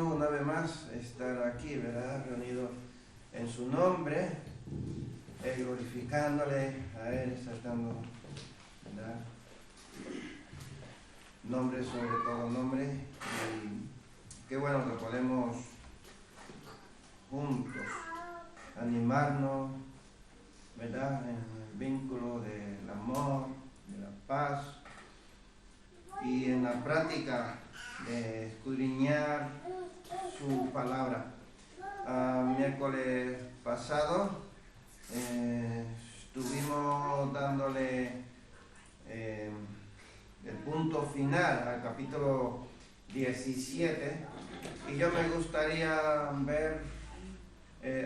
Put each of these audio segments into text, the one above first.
bueno una vez más estar aquí, ¿verdad? Reunidos en su nombre, glorificándole a Él, exaltando, ¿verdad? Nombre sobre todo nombre. Y qué bueno que podemos juntos animarnos, ¿verdad? En el vínculo del amor, de la paz y en la práctica de escudriñar su palabra. Miércoles pasado estuvimos dándole el punto final al capítulo 17 y yo me gustaría ver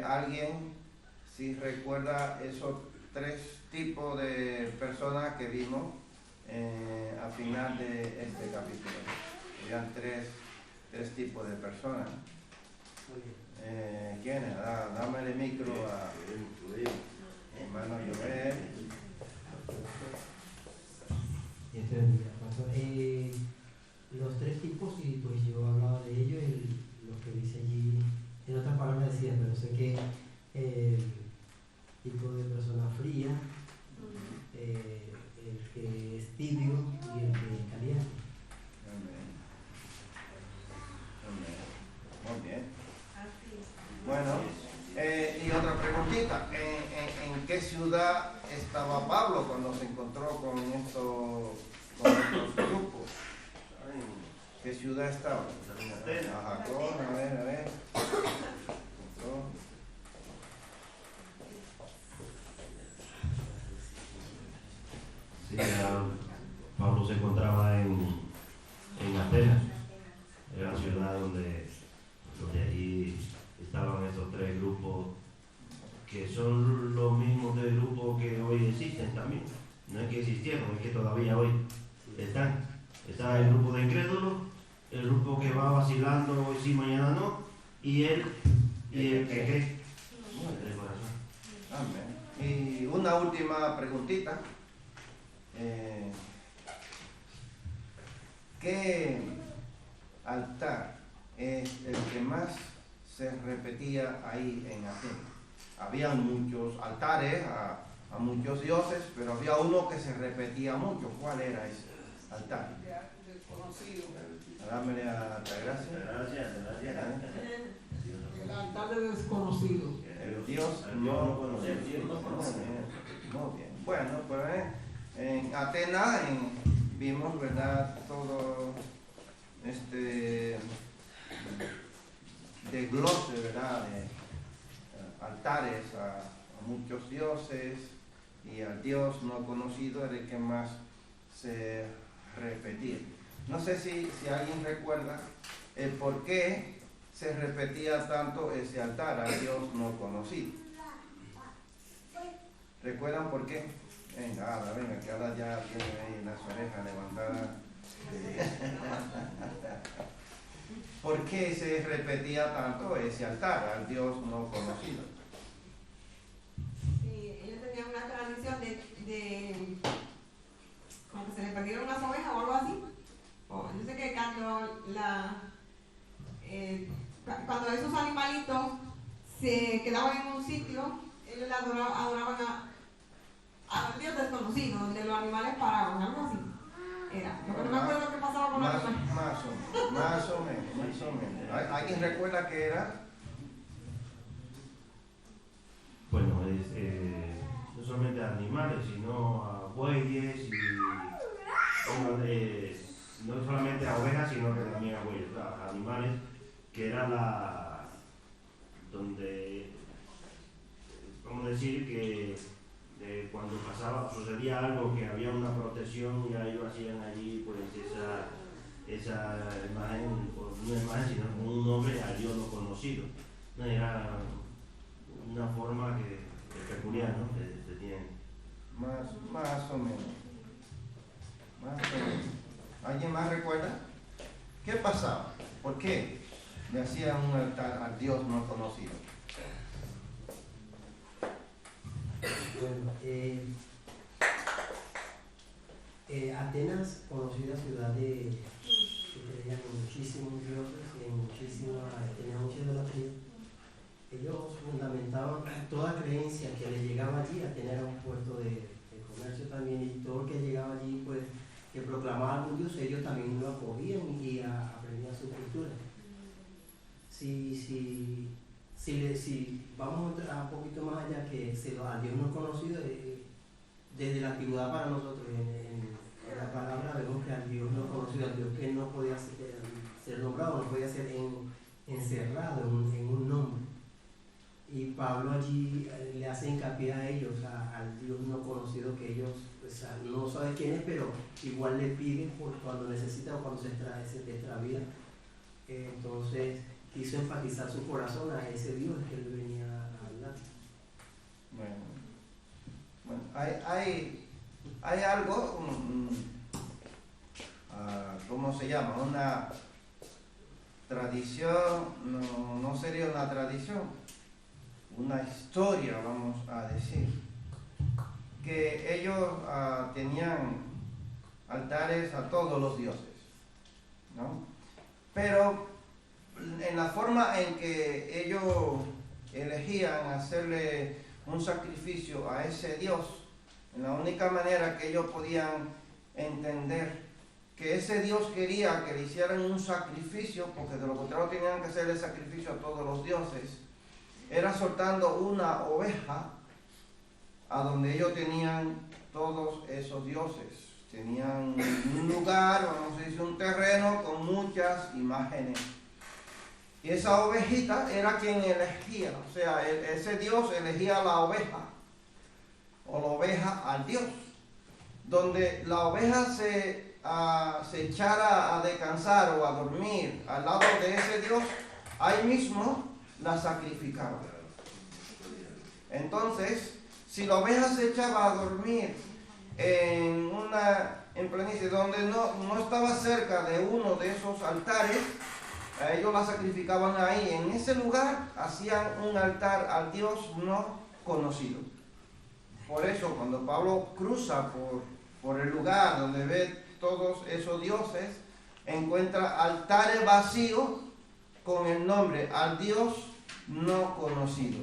alguien si recuerda esos tres tipos de personas que vimos al final de este capítulo. Eran tres tipos de personas. ¿Quién es? Dame el micro a hermano Joel. Los tres tipos, y pues yo hablaba de ellos, lo que dice allí, en otras palabras decía, pero sé que el tipo de persona fría, el que es tibio y el que es caliente. Muy bien. Bueno, y otra preguntita. ¿En qué ciudad estaba Pablo cuando se encontró con estos grupos? ¿Qué ciudad estaba? Jacón, a ver. Sí, Pablo se encontraba en Atenas, era la ciudad donde allí estaban estos tres grupos que son los mismos del grupo que hoy existen también. No es que existieron, es que todavía hoy están. Está el grupo de incrédulos, el grupo que va vacilando hoy sí, mañana no, y el que cree. Amén. Y una última preguntita. ¿Qué altar es el que más se repetía ahí en Atenas? Había muchos altares a muchos dioses, pero había uno que se repetía mucho. ¿Cuál era ese altar? Desconocido. Dámele a Altagracia. Gracias. El altar de desconocido. El Dios no conocido. Muy bien. Bueno, pues en Atenas vimos, ¿verdad? Todo desglose, ¿verdad? De altares a muchos dioses, y al Dios no conocido era el que más se repetía. No sé si alguien recuerda el por qué se repetía tanto ese altar al Dios no conocido. ¿Recuerdan por qué? Venga, que ahora ya tiene ahí las orejas levantadas. ¿Por qué se repetía tanto ese altar al Dios no conocido? Sí, ellos tenían una tradición de como que se les perdieron unas ovejas o algo así. Yo sé que cuando esos animalitos se quedaban en un sitio, ellos le adoraban a Dios desconocido, donde los animales paraban, algo así. Era. Lo que no me acuerdo qué pasaba con los animales. Más o menos. ¿Alguien recuerda qué era? Bueno, no solamente a animales, sino a bueyes y no solamente a ovejas, sino que también a bueyes, a animales, que era donde, vamos a decir que cuando sucedía algo, que había una protección, ya ellos hacían allí pues esa imagen, una imagen, sino un nombre a Dios no conocido. Era una forma peculiar, ¿no? que tienen. Más o menos. ¿Alguien más recuerda? ¿Qué pasaba? ¿Por qué le hacían un altar al Dios no conocido? Bueno, Atenas, conocida ciudad que creía en muchísimos dioses y en muchísimas era un puesto de comercio también, y todo el que llegaba allí, pues, que proclamaba algún Dios, ellos también lo acogían y aprendían su cultura. Si vamos a un poquito más allá, que a Dios no conocido, desde la antigüedad para nosotros, en la palabra vemos que al Dios no conocido, al Dios que no podía ser nombrado, no podía ser encerrado en un nombre. Y Pablo allí le hace hincapié a ellos, al Dios no conocido, que ellos pues, no saben quién es, pero igual le piden por cuando necesita o cuando se extravía. Entonces quiso enfatizar su corazón a ese Dios que él venía a hablar. Bueno, hay algo, ¿cómo se llama? Una tradición, no sería una tradición, una historia, vamos a decir, que ellos tenían altares a todos los dioses, ¿no? Pero en la forma en que ellos elegían hacerle un sacrificio a ese Dios, en la única manera que ellos podían entender que ese Dios quería que le hicieran un sacrificio, porque de lo contrario tenían que hacerle sacrificio a todos los dioses, era soltando una oveja a donde ellos tenían todos esos dioses. Tenían un lugar, vamos a decir, un terreno con muchas imágenes. Y esa ovejita era quien elegía, o sea, ese Dios elegía la oveja, o la oveja al Dios. Donde la oveja se echara a descansar o a dormir al lado de ese Dios, ahí mismo la sacrificaba. Entonces, si la oveja se echaba a dormir en planicie donde no estaba cerca de uno de esos altares, ellos la sacrificaban ahí. En ese lugar hacían un altar al Dios no conocido. Por eso cuando Pablo cruza por el lugar donde ve todos esos dioses, encuentra altares vacíos con el nombre al Dios no conocido.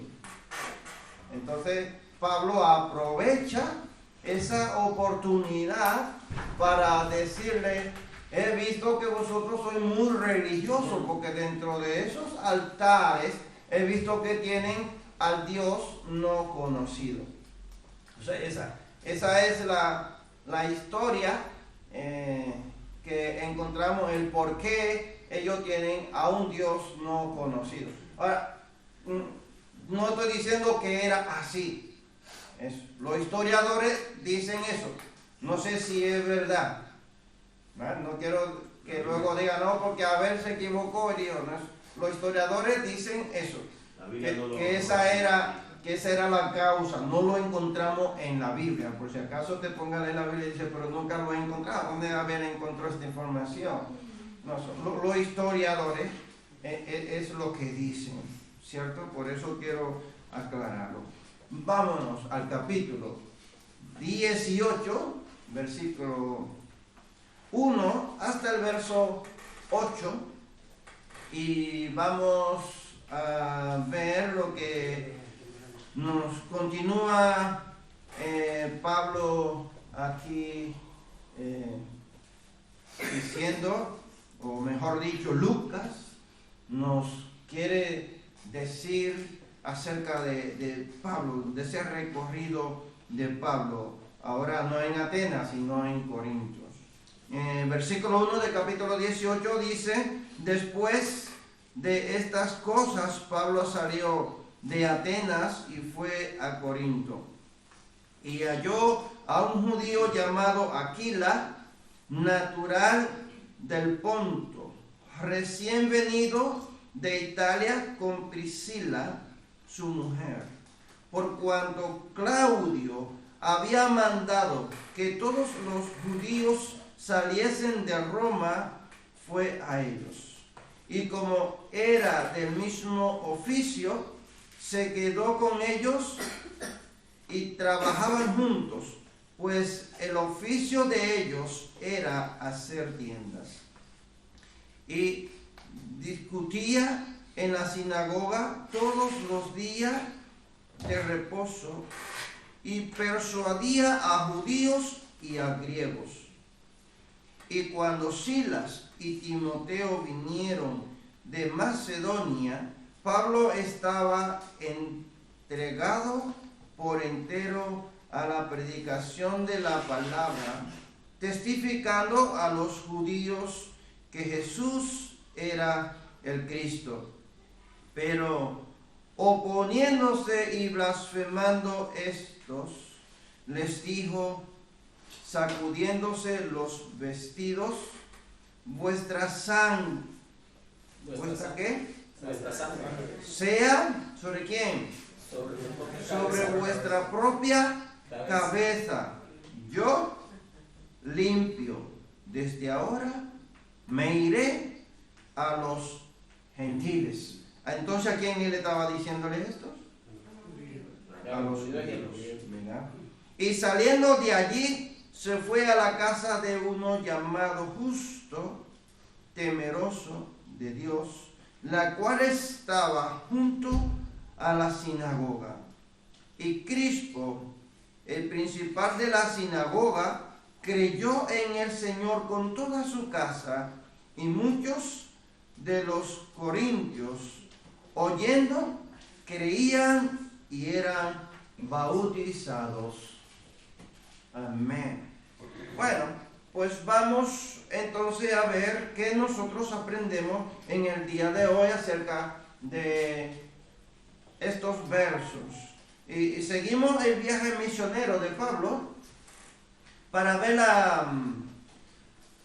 Entonces Pablo aprovecha esa oportunidad para decirle: he visto que vosotros sois muy religiosos, porque dentro de esos altares he visto que tienen al Dios no conocido. O sea, esa es la historia que encontramos, el por qué ellos tienen a un Dios no conocido. Ahora, no estoy diciendo que era así. Los historiadores dicen eso. No sé si es verdad. No quiero que luego digan, no, porque Abel se equivocó y dijo, no. Los historiadores dicen eso, que esa era la causa. No lo encontramos en la Biblia. Por si acaso te pongan en la Biblia y dice, pero nunca lo he encontrado. ¿Dónde Abel encontró esta información? No, los historiadores es lo que dicen, ¿cierto? Por eso quiero aclararlo. Vámonos al capítulo 18, versículo 1 hasta el verso 8, y vamos a ver lo que nos continúa Pablo aquí diciendo, o mejor dicho, Lucas nos quiere decir acerca de Pablo, de ese recorrido de Pablo, ahora no en Atenas, sino en Corintios. Versículo 1 del capítulo 18 dice: después de estas cosas, Pablo salió de Atenas y fue a Corinto, y halló a un judío llamado Aquila, natural del Ponto, recién venido de Italia con Priscila, su mujer, por cuanto Claudio había mandado que todos los judíos saliesen de Roma, fue a ellos. Y como era del mismo oficio, se quedó con ellos y trabajaban juntos, pues el oficio de ellos era hacer tiendas. Y discutía en la sinagoga todos los días de reposo y persuadía a judíos y a griegos. Y cuando Silas y Timoteo vinieron de Macedonia, Pablo estaba entregado por entero a la predicación de la palabra, testificando a los judíos que Jesús era el Cristo. Pero oponiéndose y blasfemando estos, les dijo, sacudiéndose los vestidos, ¿vuestra qué? Nuestra sangre. Sea, ¿sobre quién? Sobre vuestra propia cabeza. Yo limpio. Desde ahora me iré a los gentiles. Entonces, ¿a quién le estaba diciéndole esto? A los judíos. ¿Verdad? Y saliendo de allí, se fue a la casa de uno llamado Justo, temeroso de Dios, la cual estaba junto a la sinagoga. Y Crispo, el principal de la sinagoga, creyó en el Señor con toda su casa, y muchos de los corintios, oyendo, creían y eran bautizados. Amén. Bueno, pues vamos entonces a ver qué nosotros aprendemos en el día de hoy acerca de estos versos. Y seguimos el viaje misionero de Pablo para ver la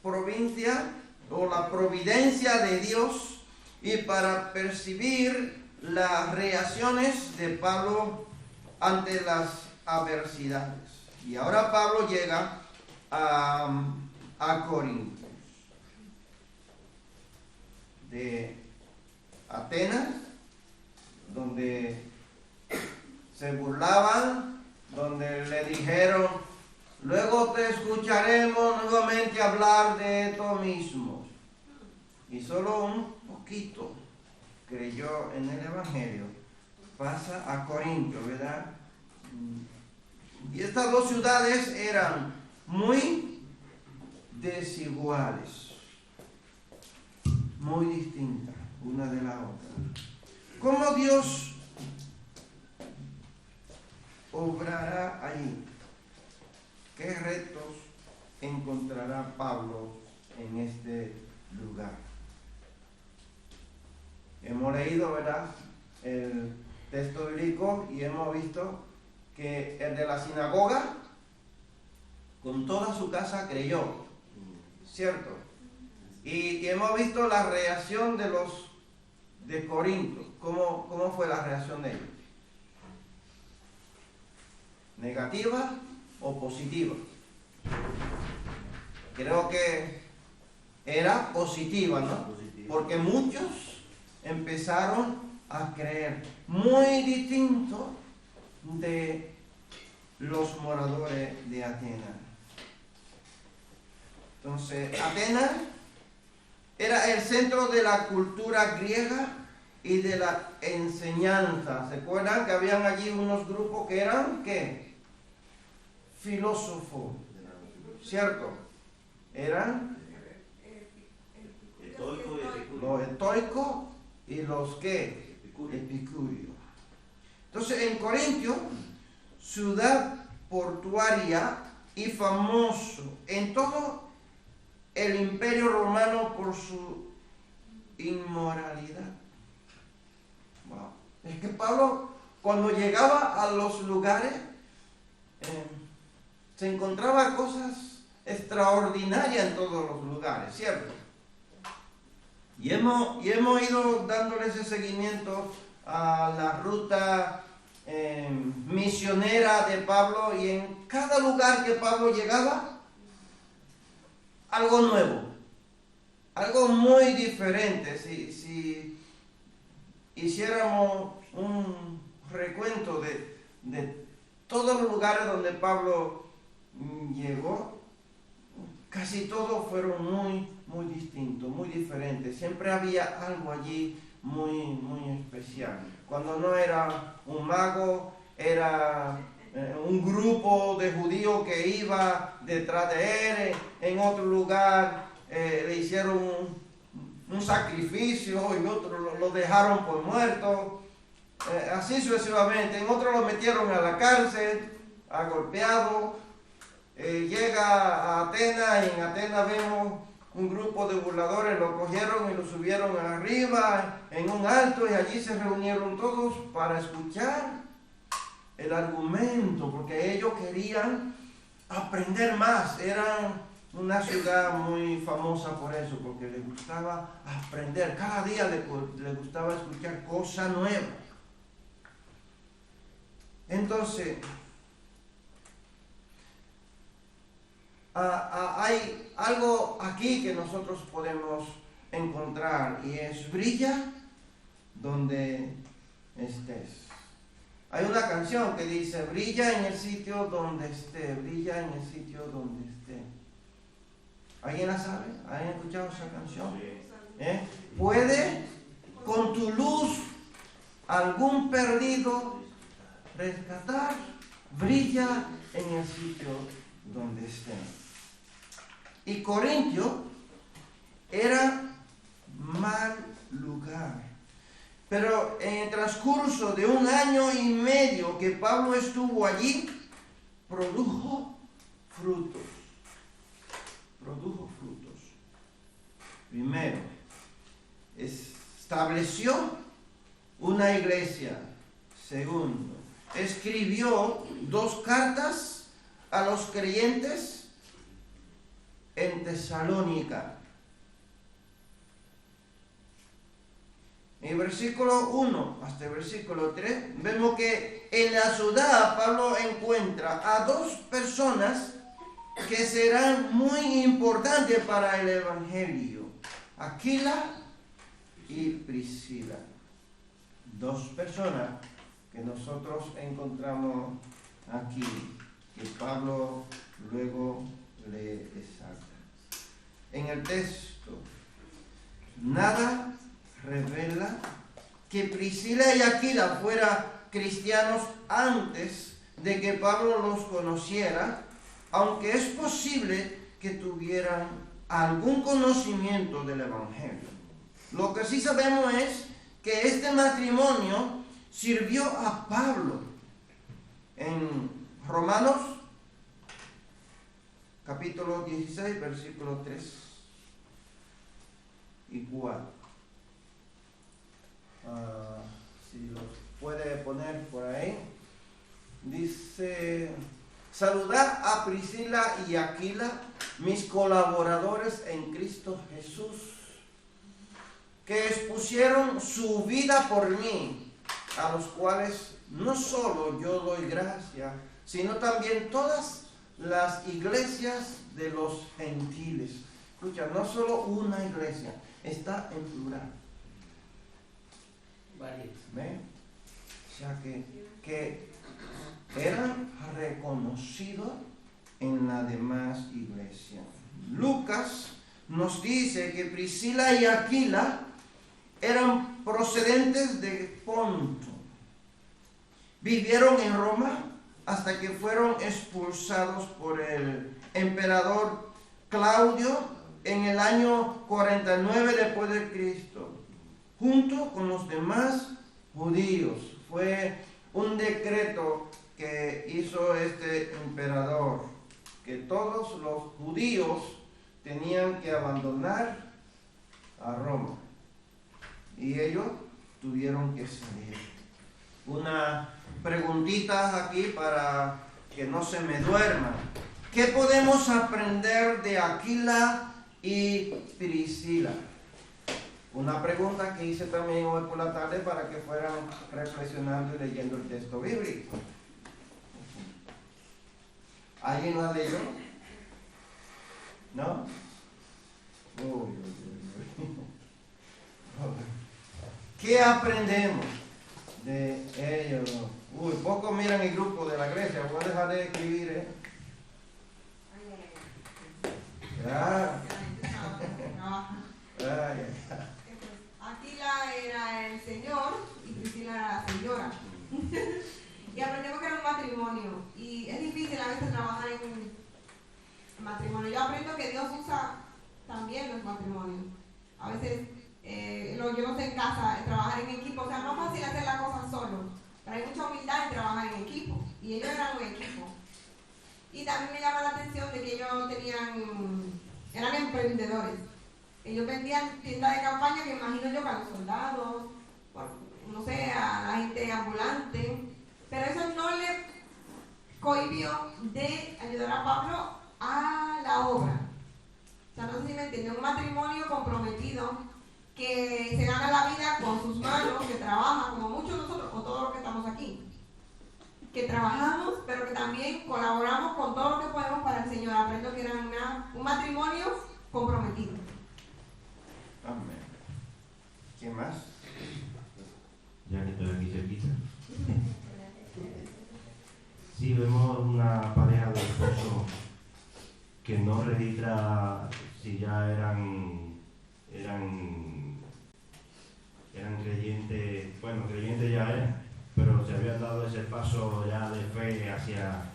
provincia o la providencia de Dios y para percibir las reacciones de Pablo ante las adversidades. Y ahora Pablo llega a Corintios, de Atenas, donde se burlaban, donde le dijeron, luego te escucharemos nuevamente hablar de esto mismo. Y solo un poquito creyó en el Evangelio. Pasa a Corinto, ¿verdad? Y estas dos ciudades eran muy desiguales, muy distintas una de la otra. ¿Cómo Dios obrará allí? ¿Qué retos encontrará Pablo en este lugar? Hemos leído, ¿verdad?, el texto bíblico y hemos visto que el de la sinagoga con toda su casa creyó, ¿cierto? Y hemos visto la reacción de los de Corinto. ¿Cómo fue la reacción de ellos? ¿Negativa o positiva? Creo que era positiva, ¿no? Porque muchos empezaron a creer, muy distinto de los moradores de Atenas. Entonces, Atenas era el centro de la cultura griega y de la enseñanza. ¿Se acuerdan que habían allí unos grupos que eran, ¿qué? Filósofos, ¿cierto? Eran los estoicos y los ¿qué? Epicúreos. Entonces, en Corintio, ciudad portuaria y famoso en todo el imperio romano por su inmoralidad. Wow. Es que Pablo, cuando llegaba a los lugares, se encontraba cosas extraordinarias en todos los lugares, ¿cierto? Y hemos ido dándole ese seguimiento a la ruta misionera de Pablo, y en cada lugar que Pablo llegaba, algo nuevo, algo muy diferente. Si hiciéramos un recuento de todos los lugares donde Pablo llegó, casi todos fueron muy distintos, muy diferentes. Siempre había algo allí muy especial. Cuando no era un mago, era un grupo de judíos que iba detrás de él. En otro lugar le hicieron un sacrificio y otros lo dejaron por muerto. Así sucesivamente. En otro lo metieron a la cárcel, golpeado. Llega a Atenas y en Atenas vemos un grupo de burladores, lo cogieron y lo subieron arriba en un alto y allí se reunieron todos para escuchar el argumento, porque ellos querían aprender más. Eran una ciudad muy famosa por eso, porque les gustaba aprender. Cada día les gustaba escuchar cosas nuevas. Entonces, hay algo aquí que nosotros podemos encontrar y es: brilla donde estés. Hay una canción que dice: brilla en el sitio donde esté, brilla en el sitio donde esté. ¿Alguien la sabe? ¿Alguien ha escuchado esa canción? ¿Puede con tu luz algún perdido rescatar? Brilla en el sitio donde esté. Y Corintio era mal lugar. Pero en el transcurso de 1 año y medio que Pablo estuvo allí, produjo frutos. Produjo frutos. Primero, estableció una iglesia. Segundo, escribió 2 cartas a los creyentes en Tesalónica. En el versículo 1 hasta el versículo 3 vemos que en la ciudad Pablo encuentra a 2 personas que serán muy importantes para el evangelio: Aquila y Priscila. 2 personas que nosotros encontramos aquí, que Pablo luego le exalta. En el texto, nada revela que Priscila y Aquila fueran cristianos antes de que Pablo los conociera, aunque es posible que tuvieran algún conocimiento del evangelio. Lo que sí sabemos es que este matrimonio sirvió a Pablo. En Romanos capítulo 16, versículos 3 y 4. Si los puede poner por ahí. Dice: saludad a Priscila y Aquila, mis colaboradores en Cristo Jesús, que expusieron su vida por mí, a los cuales no solo yo doy gracia, sino también todas las iglesias de los gentiles. Escucha, no solo una iglesia, está en plural. ¿Ven? O sea que eran reconocidos en la demás iglesia. Lucas nos dice que Priscila y Aquila eran procedentes de Ponto. Vivieron en Roma hasta que fueron expulsados por el emperador Claudio en el año 49 después de Cristo, junto con los demás judíos. Fue un decreto que hizo este emperador, que todos los judíos tenían que abandonar a Roma, y ellos tuvieron que salir. Una preguntita aquí para que no se me duerma. ¿Qué podemos aprender de Aquila y Priscila? Una pregunta que hice también hoy por la tarde para que fueran reflexionando y leyendo el texto bíblico. ¿Alguien lo ha leído? ¿No? ¿Qué aprendemos de ellos? Pocos miran el grupo de la iglesia. Voy a dejar de escribir, Ya. Aquila era el señor y Priscila era la señora. Y aprendemos que era un matrimonio matrimonio. Yo aprendo que Dios usa también los matrimonios. A veces, yo no sé en casa, trabajar en equipo, o sea, no es fácil hacer las cosas solo, pero hay mucha humildad en trabajar en equipo, y ellos eran un equipo. Y también me llama la atención de que ellos eran emprendedores. Ellos vendían tiendas de campaña, que imagino yo, para los soldados, no sé, a la gente ambulante, pero eso no le cohibió de ayudar a Pablo a la obra. O sea, no sé si me entienden, un matrimonio comprometido que se gana la vida con sus manos, que trabaja, como muchos de nosotros, o todos los que estamos aquí, que trabajamos, pero que también colaboramos con todo lo que podemos para el Señor. Aprendo que era un matrimonio comprometido. Amén. ¿Quién más? Ya que estoy aquí cerquita. Sí, vemos una pareja de esposos que no registra si ya eran creyentes, bueno, creyentes ya eran, pero se habían dado ese paso ya de fe hacia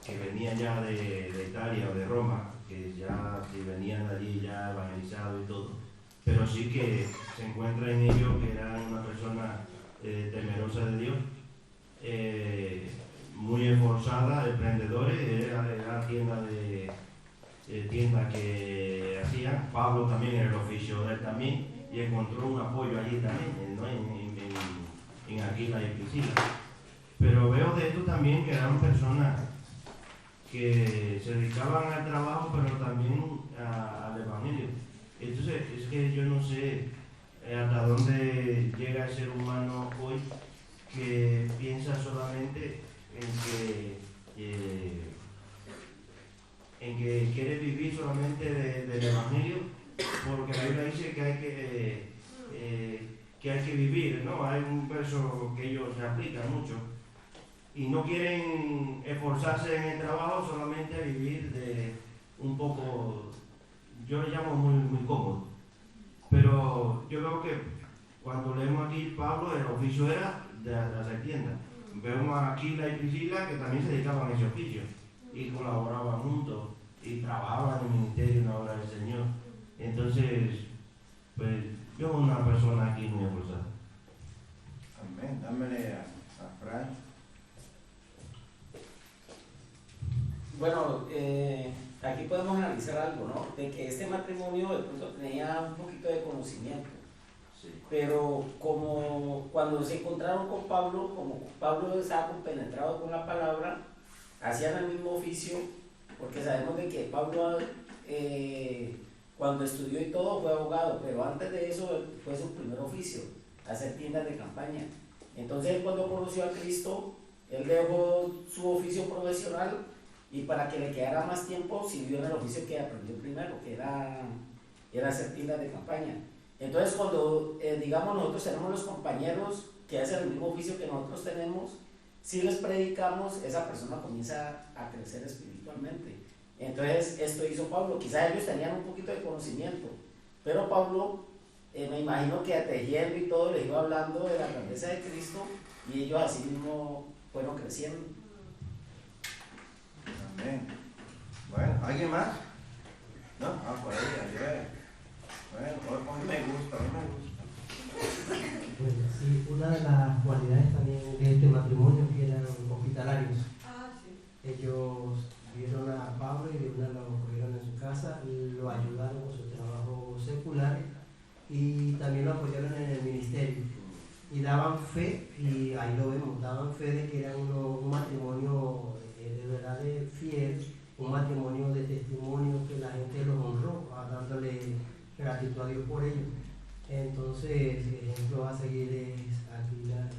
que venían ya de Italia o de Roma, que ya si venían de allí ya evangelizados y todo, pero sí que se encuentra en ellos que eran una persona temerosa de Dios, muy esforzada, emprendedores, era tienda que hacían. Pablo también era el oficio de él también, y encontró un apoyo allí también, ¿no? en Aquila y Priscila. Pero veo de esto también que eran personas que se dedicaban al trabajo, pero también al evangelio. Entonces, es que yo no sé hasta dónde llega el ser humano hoy, que piensa solamente en que quiere vivir solamente del evangelio, porque la Biblia dice que hay que vivir, ¿no? Hay un verso que ellos se aplican mucho, y no quieren esforzarse en el trabajo, solamente vivir de un poco, yo le llamo muy cómodo. Pero yo creo que cuando leemos aquí Pablo, el oficio era de hacer tiendas. Vemos a Aquila y Priscila que también se dedicaban a ese oficio y colaboraban juntos y trabajaban en el ministerio y en la obra del Señor. Entonces, pues yo soy una persona aquí muy esforzada. Amén. Dámele a Fray. Bueno, aquí podemos analizar algo, ¿no? De que este matrimonio de pronto tenía un poquito de conocimiento. Pero como cuando se encontraron con Pablo, como Pablo estaba compenetrado con la palabra, hacían el mismo oficio, porque sabemos de que Pablo cuando estudió y todo fue abogado, pero antes de eso fue su primer oficio, hacer tiendas de campaña. Entonces cuando conoció a Cristo, él dejó su oficio profesional y para que le quedara más tiempo sirvió en el oficio que aprendió primero, que era hacer tiendas de campaña. Entonces cuando, digamos, nosotros tenemos los compañeros que hacen el mismo oficio que nosotros tenemos, si les predicamos, esa persona comienza a crecer espiritualmente. Entonces esto hizo Pablo. Quizás ellos tenían un poquito de conocimiento, pero Pablo, me imagino que tejiendo y todo les iba hablando de la grandeza de Cristo, y ellos así mismo fueron creciendo. Amén. Bueno, ¿alguien más? ¿No? Por ahí, ayer. Bueno, hoy me gusta. Bueno, sí, una de las cualidades también de este matrimonio que eran hospitalarios. Ellos vieron a Pablo y de una lo cogieron en su casa, lo ayudaron con su trabajo secular y también lo apoyaron en el ministerio. Y daban fe, y ahí lo vemos, daban fe de que eran un matrimonio de verdad de fiel, un matrimonio de testimonio que la gente los honró, dándole gratitud a Dios por ello. Entonces, el ejemplo a seguir es Aquila,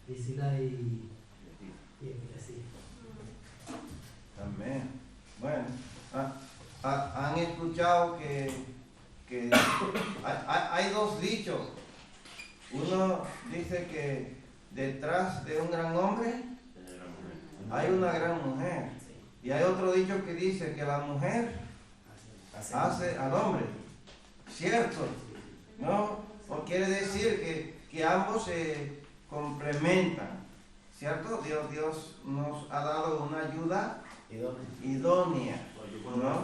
Priscila y así. Amén. Bueno, han escuchado que hay dos dichos. Uno dice que detrás de un gran hombre hay una gran mujer. Y hay otro dicho que dice que la mujer hace al hombre. ¿Cierto? ¿No? O quiere decir que ambos se complementan. ¿cierto? Dios nos ha dado una ayuda idónea. ¿No?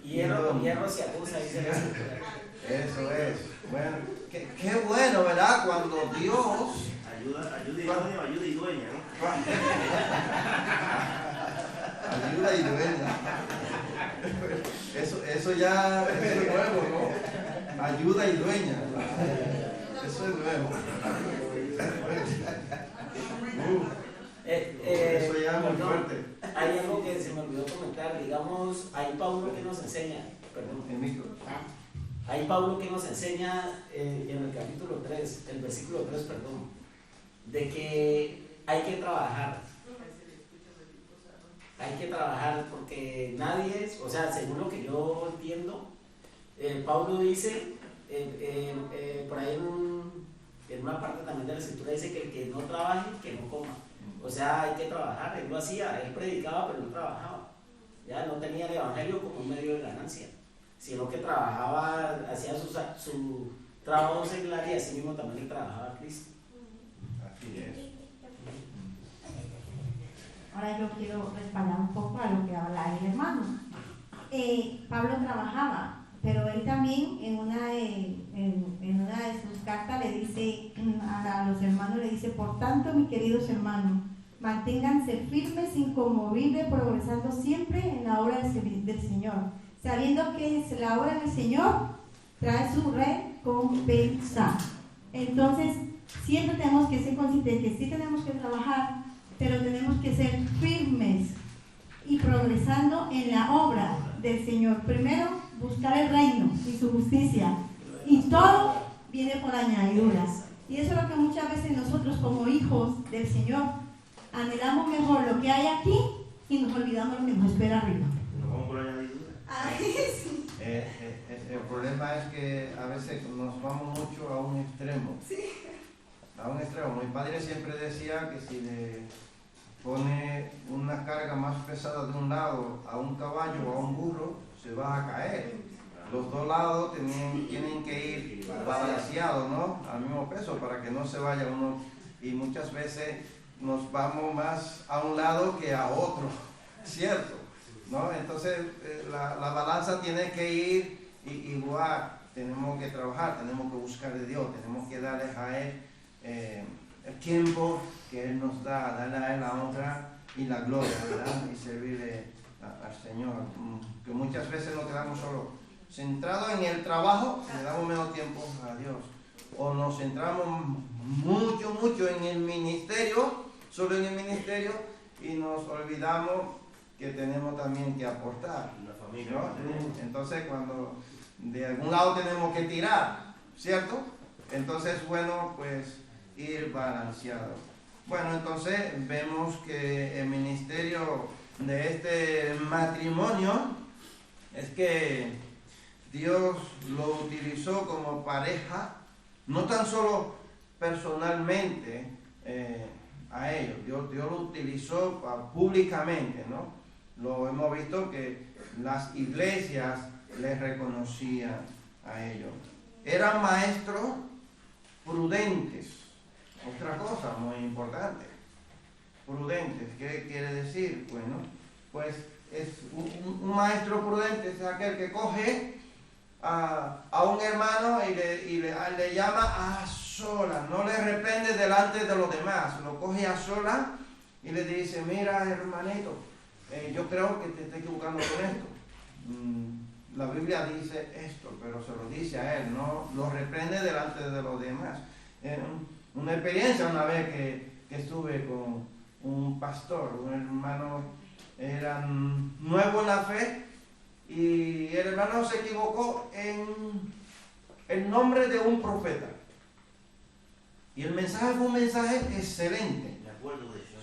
Y hierro con hierro se acusa, dice la escritura. Eso es. Bueno, qué bueno, ¿verdad? Cuando Dios... Ayuda idónea, ayuda y dueña, ¿no? Ayuda y dueña. Eso ya es nuevo, ¿no? Ayuda y dueña. Eso es nuevo. Eso ya es muy fuerte. Hay algo que se me olvidó comentar, digamos, hay Pablo que nos enseña, perdón, El micro. hay Pablo que nos enseña en el capítulo 3, el versículo 3, perdón, de que hay que trabajar porque nadie, o sea, según lo que yo entiendo, Pablo dice, por ahí en una parte también de la escritura dice que el que no trabaje, que no coma. O sea, hay que trabajar. Él lo hacía, él predicaba, pero no trabajaba. Ya no tenía el evangelio como un medio de ganancia, sino que trabajaba, hacía su trabajo secular y así mismo también le trabajaba a Cristo. Así es. Ahora yo quiero respaldar un poco a lo que habla el hermano. Pablo trabajaba, pero él también en una de sus cartas le dice a los hermanos, le dice: por tanto, mis queridos hermanos, manténganse firmes, inconmovibles, progresando siempre en la obra del Señor, sabiendo que es la obra del Señor trae su recompensa. Entonces, siempre tenemos que ser conscientes que sí tenemos que trabajar, pero tenemos que ser firmes y progresando en la obra del Señor. Primero, buscar el reino y su justicia, y todo viene por añadiduras. Y eso es lo que muchas veces nosotros como hijos del Señor anhelamos mejor lo que hay aquí y nos olvidamos lo que nos espera arriba. ¿No vamos por añadidura? Ay, sí. El problema es que a veces nos vamos mucho a un extremo. Sí. A un extremo. Mi padre siempre decía que si le pone una carga más pesada de un lado a un caballo o a un burro, se va a caer. Los dos lados tienen que ir balanceados, ¿no? Al mismo peso para que no se vaya uno. Y muchas veces nos vamos más a un lado que a otro, ¿cierto? ¿No? Entonces la balanza tiene que ir igual. Tenemos que trabajar, tenemos que buscar de Dios, tenemos que darle a Él el tiempo que Él nos da, darle a Él la honra y la gloria, ¿verdad? Y servirle al Señor. Que muchas veces nos quedamos solo centrados en el trabajo, le damos menos tiempo a Dios. O nos centramos mucho en el ministerio, solo en el ministerio, y nos olvidamos que tenemos también que aportar. Una familia. ¿No? Entonces, cuando de algún lado tenemos que tirar, ¿cierto? Entonces, bueno, pues ir balanceado. Bueno, entonces vemos que el ministerio de este matrimonio es que Dios lo utilizó como pareja, no tan solo personalmente a ellos, Dios lo utilizó públicamente, ¿no? Lo hemos visto que las iglesias les reconocían a ellos. Eran maestros prudentes, otra cosa muy importante. Prudentes, ¿qué quiere decir? Bueno, pues es un maestro prudente, es aquel que coge a un hermano y le llama a solas, no le reprende delante de los demás, lo coge a solas y le dice: mira, hermanito, yo creo que te estoy equivocando con esto. La Biblia dice esto, pero se lo dice a él, no lo reprende delante de los demás. Una experiencia una vez que estuve con un pastor, un hermano, era nuevo en la fe, y el hermano se equivocó en el nombre de un profeta. Y el mensaje fue un mensaje excelente. Me acuerdo de eso.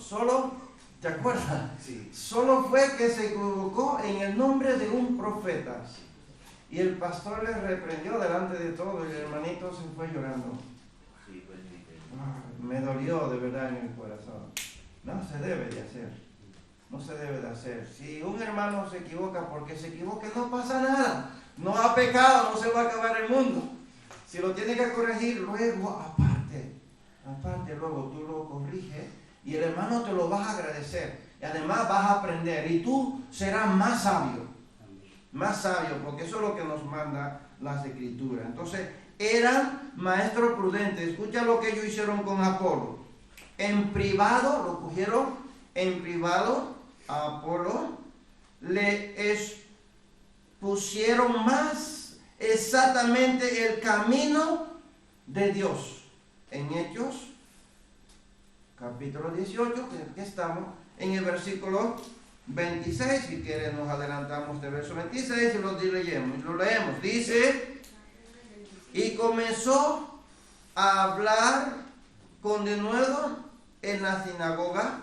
Solo, ¿te acuerdas? Sí. Solo fue que se equivocó en el nombre de un profeta. Y el pastor le reprendió delante de todo, y el hermanito se fue llorando. Sí, pues sí. Me dolió de verdad en el corazón. No se debe de hacer. No se debe de hacer. Si un hermano se equivoca porque se equivoca, no pasa nada. No ha pecado, no se va a acabar el mundo. Si lo tiene que corregir, luego aparte. aparte luego tú lo corriges y el hermano te lo vas a agradecer. Y además vas a aprender y tú serás más sabio. Más sabio, porque eso es lo que nos manda las escrituras. Entonces, eran maestros prudentes. Escucha lo que ellos hicieron con Apolo. En privado, lo cogieron en privado a Apolo, le expusieron más exactamente el camino de Dios. En Hechos, capítulo 18, que estamos en el versículo 26, si quieren nos adelantamos de verso 26 y lo leemos. Dice, y comenzó a hablar con denuedo en la sinagoga,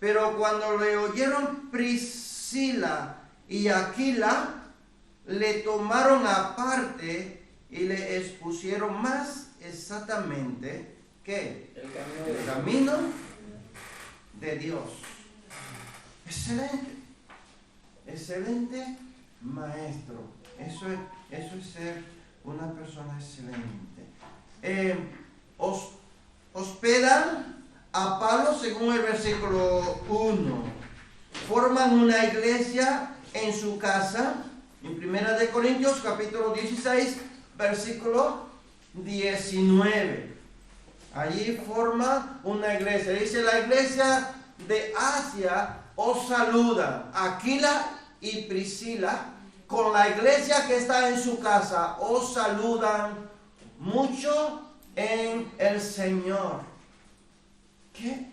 pero cuando le oyeron Priscila y Aquila, le tomaron aparte y le expusieron más exactamente que el camino de Dios. Excelente, excelente maestro. Eso es ser una persona excelente. Hospedan a Pablo según el versículo 1. Forman una iglesia en su casa. En 1 Corintios capítulo 16, versículo 19. Allí forma una iglesia. Dice, la iglesia de Asia os saluda. Aquila y Priscila, con la iglesia que está en su casa, os saludan mucho en el Señor. ¿Qué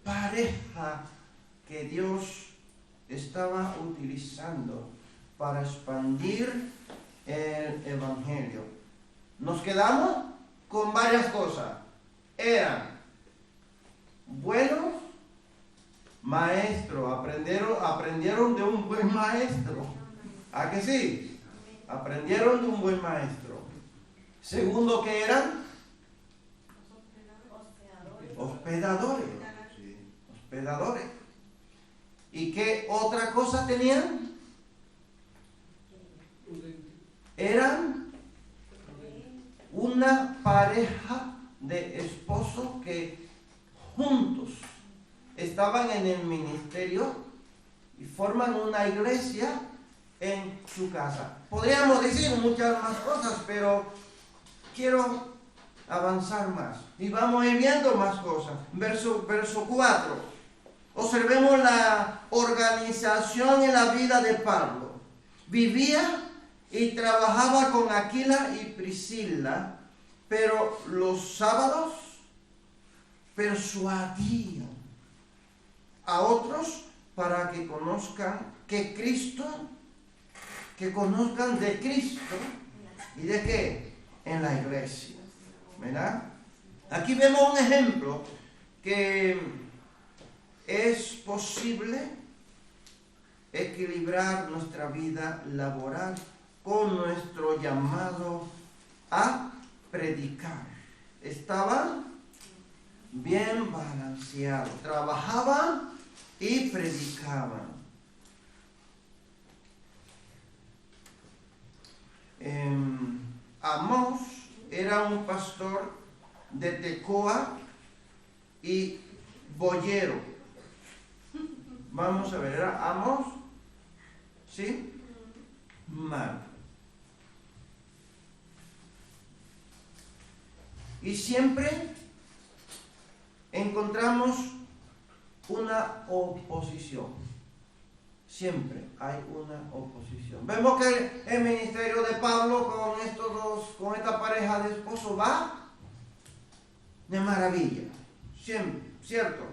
pareja que Dios estaba utilizando para expandir el evangelio? Nos quedamos con varias cosas. Eran buenos maestros, aprendieron de un buen maestro. ¿A que sí? Aprendieron de un buen maestro. Segundo, ¿qué eran? Hospedadores. Hospedadores. ¿Y qué otra cosa tenían? Eran una pareja de esposos que juntos estaban en el ministerio y forman una iglesia en su casa. Podríamos decir muchas más cosas, pero quiero avanzar más y vamos a ir viendo más cosas. Verso 4. Observemos la organización en la vida de Pablo. Vivía y trabajaba con Aquila y Priscila, pero los sábados persuadían a otros para que conozcan que conozcan de Cristo. ¿Y de qué? En la iglesia. ¿Verdad? Aquí vemos un ejemplo que es posible equilibrar nuestra vida laboral con nuestro llamado a predicar. Estaban bien balanceados, trabajaban y predicaban. Amós era un pastor de Tecoa y boyero. Vamos a ver, ¿era Amós? ¿Sí? Mal. Y siempre encontramos una oposición. Siempre hay una oposición. Vemos que el ministerio de Pablo con esta pareja de esposos va de maravilla. Siempre, ¿cierto?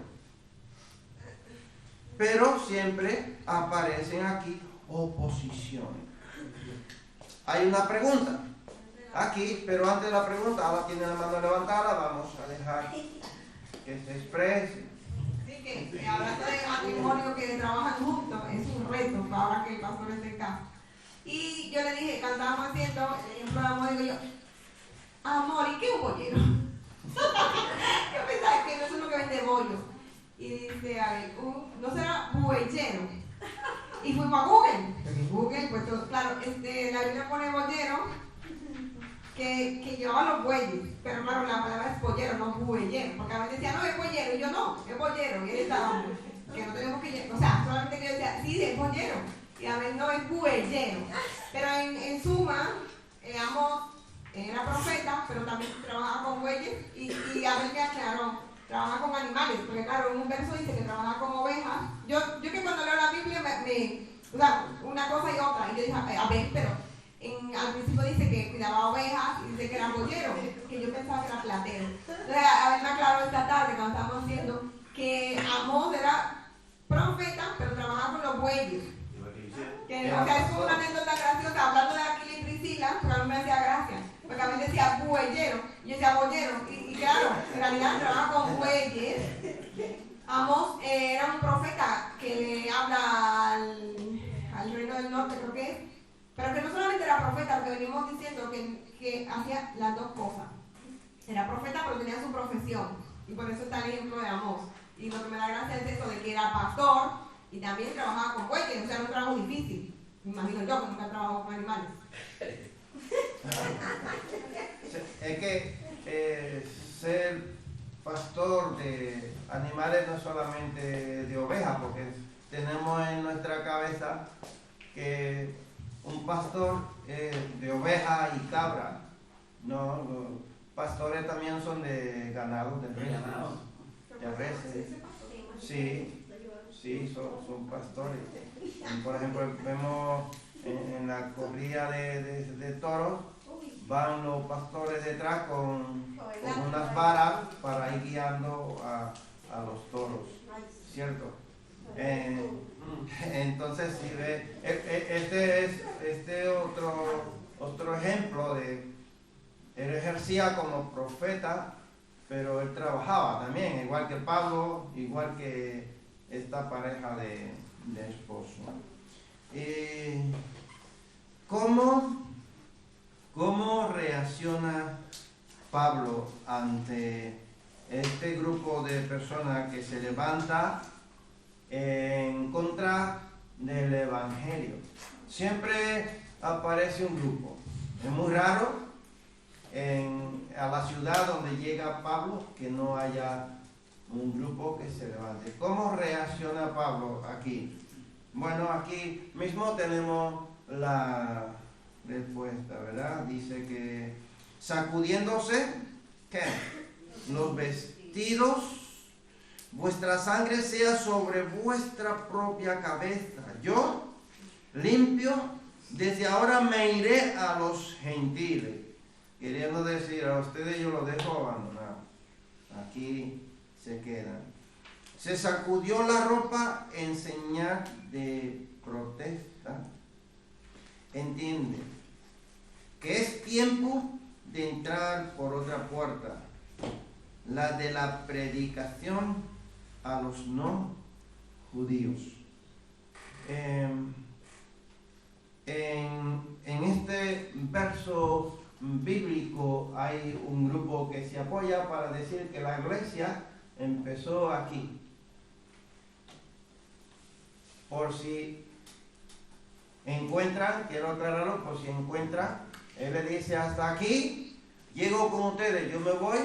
Pero siempre aparecen aquí oposiciones. Hay una pregunta aquí, pero antes de la pregunta, ahora tiene la mano levantada, vamos a dejar que se exprese. Que hablando de matrimonio que trabajan juntos, es un reto ahora que el pastor está en casa. Y yo le dije, cantábamos haciendo el programa, digo yo, amor, ¿y qué es un bollero? Yo pensaba que no es uno que vende bollos. Y dice, no será bueyero. Y fuimos a Google. Porque Google, pues todo, claro, la Biblia pone bollero que llevaba los bueyes, pero claro, la palabra es pollero, no bueyero, porque a veces decía, no, es pollero, y yo no, es pollero, y él estaba, que no tenemos que, o sea, solamente que yo decía, sí, es pollero, y a ver, no, es bueyero, pero en suma, Amós era profeta, pero también trabajaba con bueyes, y a ver me aclaró, trabaja con animales, porque claro, en un verso dice que trabaja con ovejas, yo que cuando leo la Biblia o sea, una cosa y otra, y yo dije, a ver, pero al principio dice que cuidaba ovejas y dice que era boyero, que yo pensaba que era platero. Entonces, a ver, me aclaró esta tarde cuando estábamos viendo que Amós era profeta, pero trabajaba con los bueyes. Que, o sea, es como una anécdota graciosa, hablando de Aquila y Priscila, porque a mí me hacía gracia, porque a mí decía bueyero, y yo decía boyero, y claro, en realidad trabaja con bueyes. Amós era un profeta que le habla al reino del norte, creo que es, pero que no solamente era profeta, porque venimos diciendo que hacía las dos cosas. Era profeta, pero tenía su profesión, y por eso está el ejemplo de Amós. Y lo que me da gracia es eso, de que era pastor, y también trabajaba con bueyes, o sea, era un trabajo difícil. Me imagino yo que nunca he trabajado con animales. Es que ser pastor de animales no solamente de ovejas, porque tenemos en nuestra cabeza que un pastor es de oveja y cabra. No, los pastores también son de ganado, de reses. Sí, son pastores. Y por ejemplo, vemos en la corrida de toros, van los pastores detrás con unas varas para ir guiando a los toros, ¿cierto? Entonces, si ve, este otro ejemplo de él ejercía como profeta, pero él trabajaba también, igual que Pablo, igual que esta pareja de esposos. ¿Cómo reacciona Pablo ante este grupo de personas que se levanta en contra del Evangelio? Siempre aparece un grupo. Es muy raro a la ciudad donde llega Pablo que no haya un grupo que se levante. ¿Cómo reacciona Pablo aquí? Bueno, aquí mismo tenemos la respuesta, ¿verdad? Dice que sacudiéndose, ¿qué? Los vestidos, vuestra sangre sea sobre vuestra propia cabeza. Yo, limpio, desde ahora me iré a los gentiles. Queriendo decir, a ustedes yo los dejo abandonados. Aquí se quedan. Se sacudió la ropa en señal de protesta. Entiende que es tiempo de entrar por otra puerta, la de la predicación a los no judíos. En este verso bíblico hay un grupo que se apoya para decir que la iglesia empezó aquí. Por si encuentran, quiero aclararlo, por si encuentran, él le dice hasta aquí, llego con ustedes, yo me voy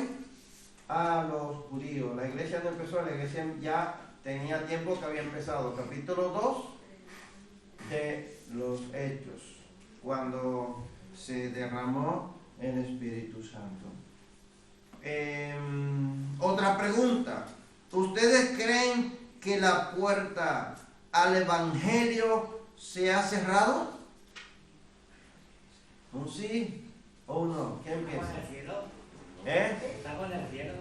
a los judíos. La iglesia no empezó, la iglesia ya tenía tiempo que había empezado. Capítulo 2 de los Hechos, cuando se derramó el Espíritu Santo. Otra pregunta. ¿Ustedes creen que la puerta al Evangelio se ha cerrado? ¿Un sí o un no? ¿Quién piensa? ¿Está con el cielo?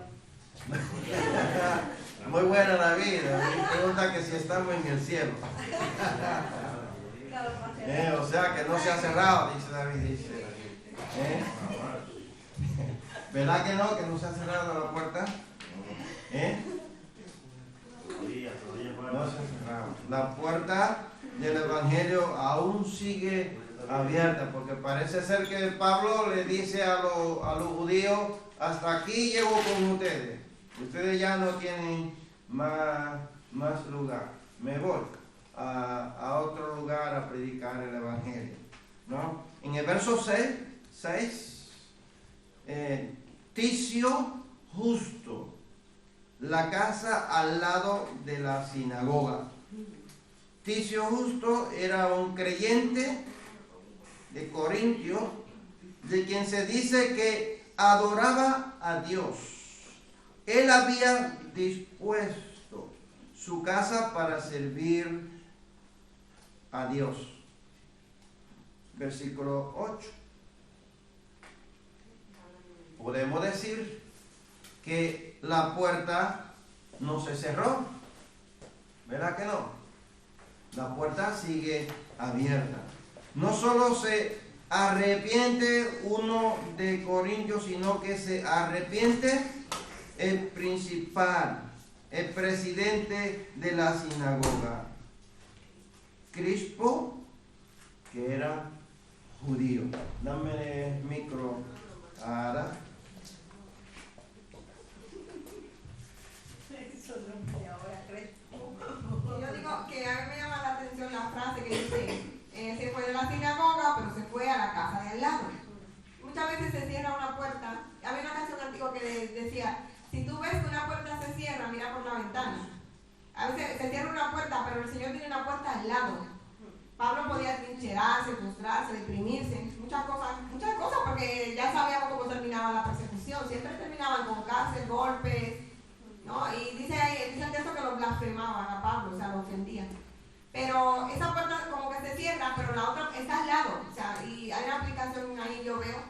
Muy buena la vida. Me pregunta que si estamos en el cielo. O sea que no se ha cerrado, dice David. Dice. ¿Verdad que no se ha cerrado la puerta? No se ha cerrado. La puerta del Evangelio aún sigue abierta, porque parece ser que Pablo le dice a los judíos, hasta aquí llego con ustedes. Ustedes ya no tienen más lugar. Me voy a otro lugar a predicar el Evangelio, ¿no? En el verso 6 Ticio Justo, la casa al lado de la sinagoga. Ticio Justo era un creyente de Corintio, de quien se dice que adoraba a Dios. Él había dispuesto su casa para servir a Dios. Versículo 8. Podemos decir que la puerta no se cerró, ¿verdad que no? La puerta sigue abierta. No solo se arrepiente uno de Corintios, sino que se arrepiente el principal, el presidente de la sinagoga, Crispo, que era judío. Dame el micro, Ara. Yo digo que a mí me llama la atención la frase que dice, se fue de la sinagoga, pero se fue a la casa de al lado. Muchas veces se cierra una puerta. Había una canción antigua que decía, si tú ves que una puerta se cierra, mira por la ventana. A veces se cierra una puerta, pero el Señor tiene una puerta al lado. Pablo podía trincherarse, frustrarse, deprimirse, muchas cosas, porque ya sabíamos cómo terminaba la persecución. Siempre terminaban con cárcel, golpes, ¿no? Y dice el texto que lo blasfemaban a Pablo, o sea, lo ofendían. Pero esa puerta como que se cierra, pero la otra está al lado. O sea, y hay una aplicación ahí, yo veo,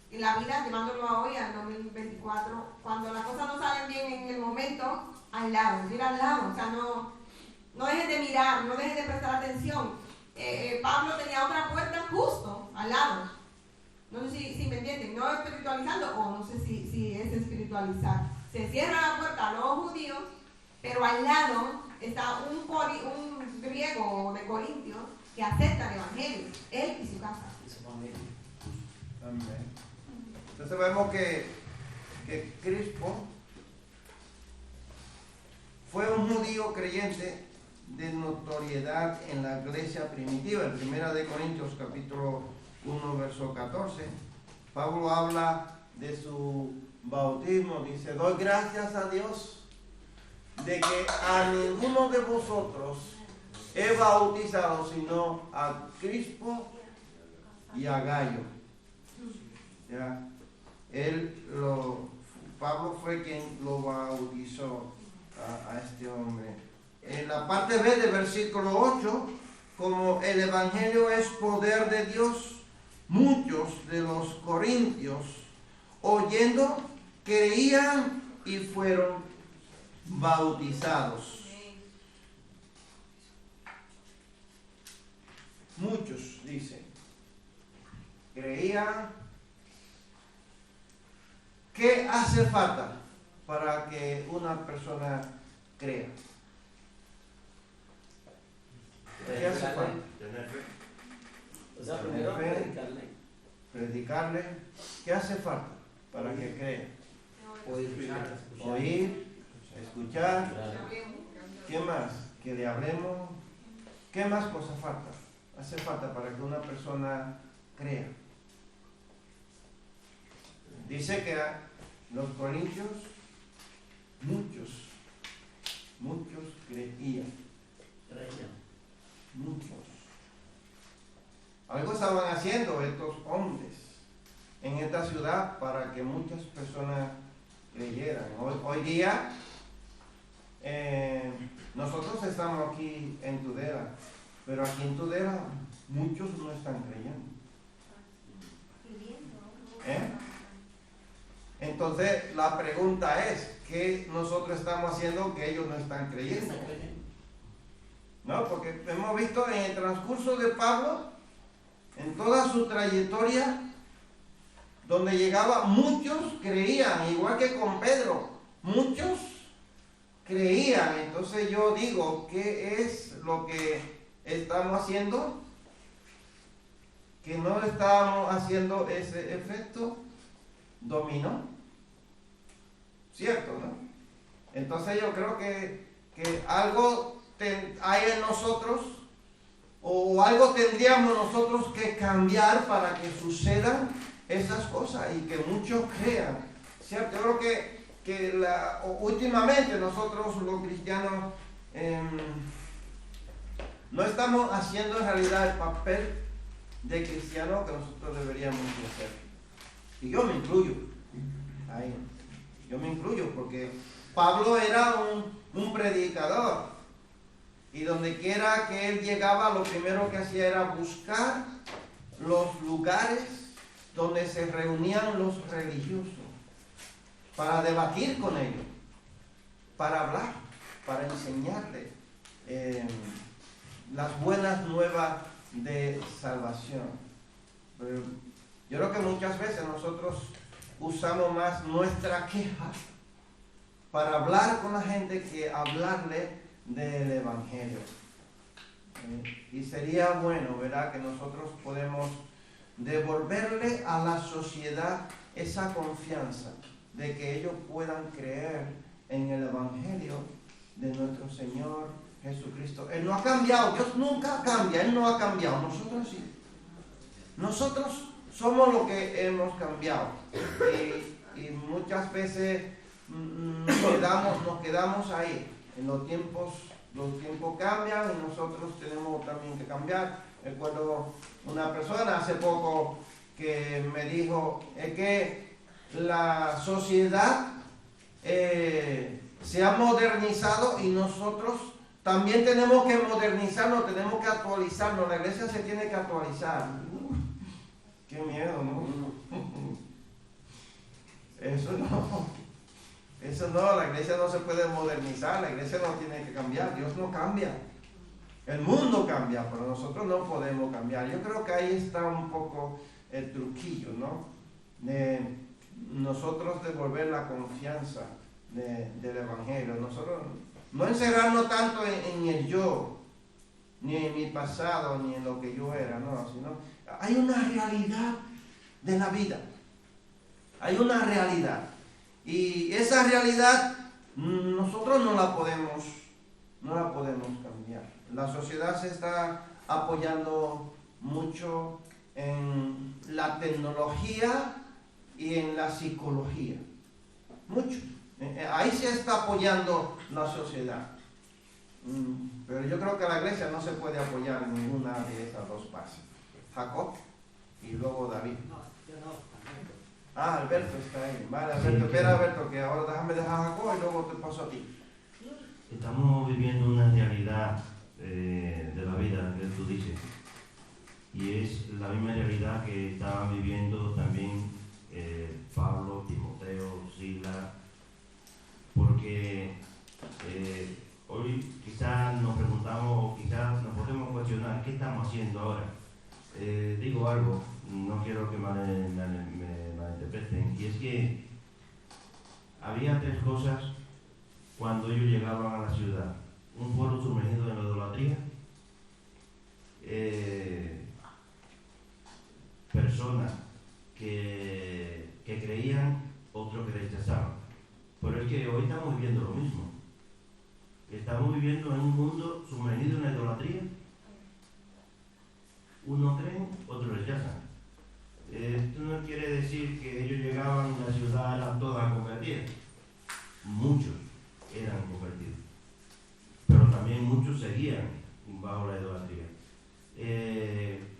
en la vida, llevándolo a hoy, al 2024, cuando las cosas no salen bien en el momento, al lado, mira al lado. O sea, no dejes de mirar, no dejes de prestar atención. Pablo tenía otra puerta justo al lado. No sé si me entienden, no espiritualizando, o no sé si es espiritualizar. Se cierra la puerta a los judíos, pero al lado está un griego de Corintios que acepta el evangelio, él y su casa. Y su familia. Amén. Entonces vemos que Crispo fue un judío creyente de notoriedad en la iglesia primitiva. En 1 de Corintios capítulo 1 verso 14, Pablo habla de su bautismo. Dice, doy gracias a Dios de que a ninguno de vosotros he bautizado sino a Crispo y a Gallo. ¿Ya? Pablo fue quien lo bautizó a este hombre. En la parte B del versículo 8, como el evangelio es poder de Dios, muchos de los corintios, oyendo, creían y fueron bautizados. Muchos, dice, creían. ¿Qué hace falta para que una persona crea? ¿Qué hace falta? Tener fe. O sea, primero Tener fe. predicarle. Predicarle. ¿Qué hace falta para que crea? Oír, escuchar. ¿Qué más? Que le hablemos. ¿Qué más cosas falta? Hace falta para que una persona crea. Dice que los corintios, muchos creían. Muchos. Algo estaban haciendo estos hombres en esta ciudad para que muchas personas creyeran. Hoy día nosotros estamos aquí en Tudela, pero aquí en Tudela muchos no están creyendo. Entonces la pregunta es, ¿qué nosotros estamos haciendo que ellos no están creyendo? No, porque hemos visto en el transcurso de Pablo, en toda su trayectoria, donde llegaba, muchos creían, igual que con Pedro, muchos creían. Entonces yo digo, ¿qué es lo que estamos haciendo? Que no estamos haciendo ese efecto dominó, ¿cierto, no? Entonces yo creo que algo hay en nosotros, o algo tendríamos nosotros que cambiar para que suceda esas cosas y que muchos crean, ¿cierto? Yo creo que últimamente nosotros los cristianos no estamos haciendo en realidad el papel de cristiano que nosotros deberíamos hacer. Y yo me incluyo ahí. Yo me incluyo porque Pablo era un predicador. Y donde quiera que él llegaba, lo primero que hacía era buscar los lugares donde se reunían los religiosos para debatir con ellos, para hablar, para enseñarles las buenas nuevas de salvación. Pero yo creo que muchas veces nosotros usamos más nuestra queja para hablar con la gente que hablarle del Evangelio. Y sería bueno, ¿verdad?, que nosotros podemos devolverle a la sociedad esa confianza de que ellos puedan creer en el Evangelio de nuestro Señor Jesucristo. Él no ha cambiado, Dios nunca cambia, Él no ha cambiado, nosotros sí. Nosotros somos los que hemos cambiado. Y muchas veces nos quedamos ahí. Los tiempos cambian y nosotros tenemos también que cambiar. Recuerdo una persona hace poco que me dijo que la sociedad se ha modernizado y nosotros también tenemos que modernizarnos, tenemos que actualizarnos. La iglesia se tiene que actualizar. Qué miedo, ¿no? Eso no, la iglesia no se puede modernizar, la iglesia no tiene que cambiar, Dios no cambia. El mundo cambia, pero nosotros no podemos cambiar. Yo creo que ahí está un poco el truquillo, ¿no? De nosotros devolver la confianza del Evangelio. Nosotros no encerrarnos tanto en el yo, ni en mi pasado, ni en lo que yo era, no, sino hay una realidad de la vida. Hay una realidad. Y esa realidad nosotros no la podemos cambiar. La sociedad se está apoyando mucho en la tecnología y en la psicología. Mucho. Ahí se está apoyando la sociedad. Pero yo creo que la iglesia no se puede apoyar en ninguna de esas dos bases. Jacob y luego David. Ah, Alberto está ahí. Vale, Alberto, Sí, espera, Alberto, que ahora déjame dejar a Jacob y luego te paso a ti. Estamos viviendo una realidad de la vida que tú dices, y es la misma realidad que estaban viviendo también Pablo, Timoteo, Sila, porque hoy quizás nos preguntamos, quizás nos podemos cuestionar qué estamos haciendo ahora. Digo algo, no quiero que me malinterpreten, y es que había tres cosas cuando ellos llegaban a la ciudad: un pueblo sumergido en la idolatría, personas que creían, otros que rechazaban. Pero es que hoy estamos viviendo lo mismo. Estamos viviendo en un mundo sumergido en la idolatría. Unos creen, otros rechazan. Esto no quiere decir que ellos llegaban a la ciudad, eran todas convertidas. Muchos eran convertidos, pero también muchos seguían bajo la idolatría.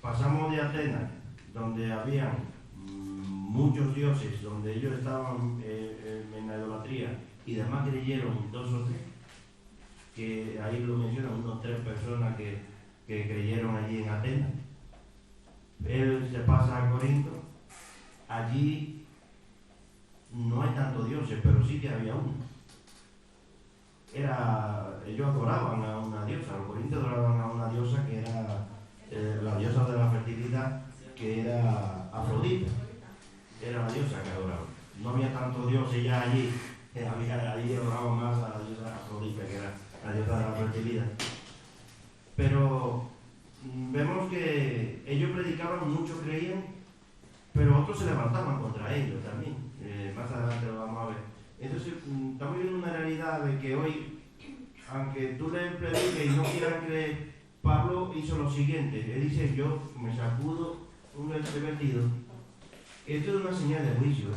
Pasamos de Atenas, donde habían muchos dioses, donde ellos estaban en la idolatría, y además creyeron dos o tres, que ahí lo mencionan, unos 3 personas que creyeron allí en Atenas. Él se pasa a Corinto, allí no hay tantos dioses, pero sí que había uno. Ellos adoraban a una diosa, los corintios adoraban a una diosa que era la diosa de la fertilidad, que era Afrodita. Era la diosa que adoraban. No había tantos dioses ya allí, allí adoraban más a la diosa Afrodita, que era la diosa de la fertilidad. Pero vemos que ellos predicaban, muchos creían, pero otros se levantaban contra ellos también. Más adelante lo vamos a ver. Entonces, estamos viviendo una realidad de que hoy, aunque tú le prediques y no quieran creer, Pablo hizo lo siguiente. Él dice: yo me sacudo un vestido esto es una señal de juicio.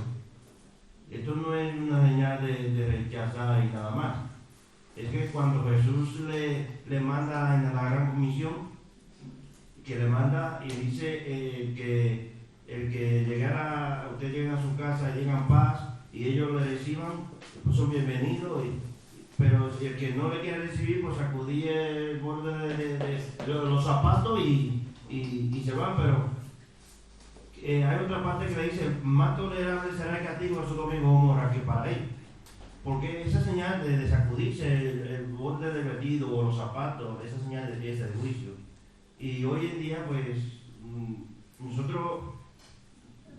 Esto no es una señal de rechazar y nada más. Es que cuando Jesús le manda en la gran comisión, que le manda y dice que el que llegara, usted llega a su casa, llega en paz y ellos le reciban, pues son bienvenidos. Pero si el que no le quiere recibir, pues sacudí el borde de los zapatos y se van. Pero hay otra parte que le dice: más tolerable será el castigo a Sodoma y Gomorra que para él. Porque esa señal de sacudirse el borde del vestido o los zapatos, esa señal de fiesta, de juicio. Y hoy en día, pues, nosotros,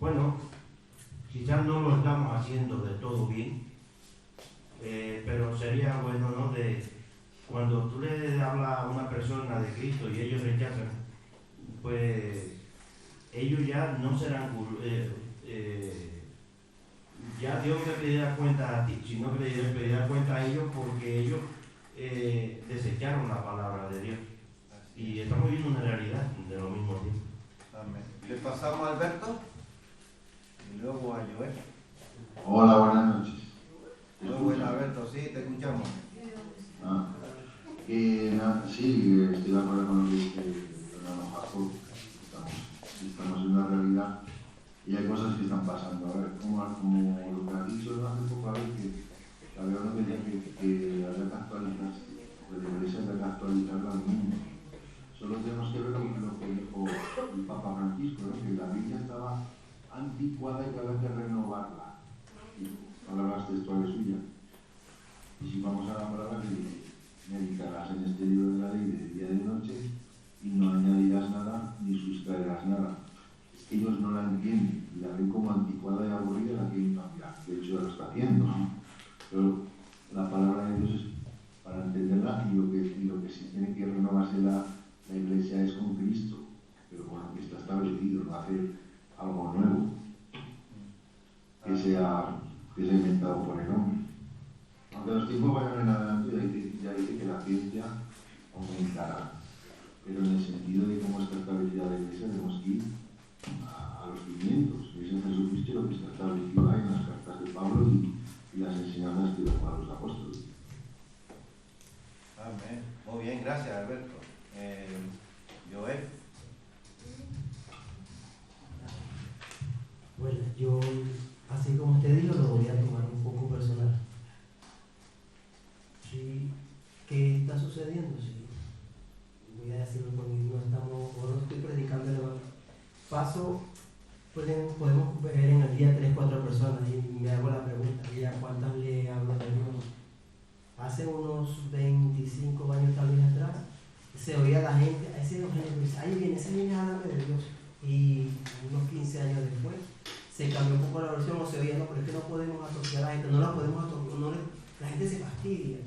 bueno, quizás no lo estamos haciendo de todo bien, pero sería bueno, ¿no? Cuando tú le hablas a una persona de Cristo y ellos rechazan, pues ellos ya no serán, ya Dios no le pedirá cuenta a ti, sino que le pedirá cuenta a ellos porque ellos desecharon la palabra de Dios. Y estamos viviendo una realidad de lo mismo tiempo. Amén. Le pasamos a Alberto y luego a Joel. Hola, buenas noches. Muy buena, Alberto, sí, te escuchamos. Sí, estoy de acuerdo con lo que dice el hermano Jacob. Estamos en una realidad y hay cosas que están pasando. A ver, como lo que ha dicho hace poco, a ver, que había uno que decía que había que actualizarse, que la iglesia había que actualizarla al mundo. Solo tenemos que ver lo que dijo el Papa Francisco, ¿no? Que la Biblia estaba anticuada y que había que renovarla. Palabras textuales suyas. Y si vamos a la palabra que dice: meditarás en este libro de la ley de día y de noche y no añadirás nada ni sustraerás nada. Es que ellos no la entienden y la ven como anticuada y aburrida, la quieren cambiar. De hecho, ya lo está haciendo, ¿no? Pero la palabra de Dios es para entenderla, y lo que sí tiene que renovarse la iglesia es con Cristo, pero bueno, que está establecido, no hacer algo nuevo que sea inventado por el hombre. Aunque los tiempos vayan en adelante, ya dice que la ciencia aumentará, pero en el sentido de cómo está establecida la iglesia tenemos que ir a los cimientos, que es en Jesucristo lo que está establecido ahí en las cartas de Pablo y las enseñanzas que dejó a los apóstoles. Amén. Muy bien, gracias, Alberto. Joel. Bueno, yo, así como usted dijo, lo voy a tomar un poco personal. Sí, ¿qué está sucediendo? Sí, voy a decirlo porque no estoy predicando el evangelio. Podemos ver en el día 3-4 personas y me hago la pregunta: ¿y a cuántas le hablo de Dios? Hace unos 25 años tal vez atrás, se oía la gente, ese viene a hablarme de Dios. Y unos 15 años después, se cambió un poco la versión, o se oía: no, pero es que no podemos asociar a la gente, no la podemos asociar, la gente se fastidia.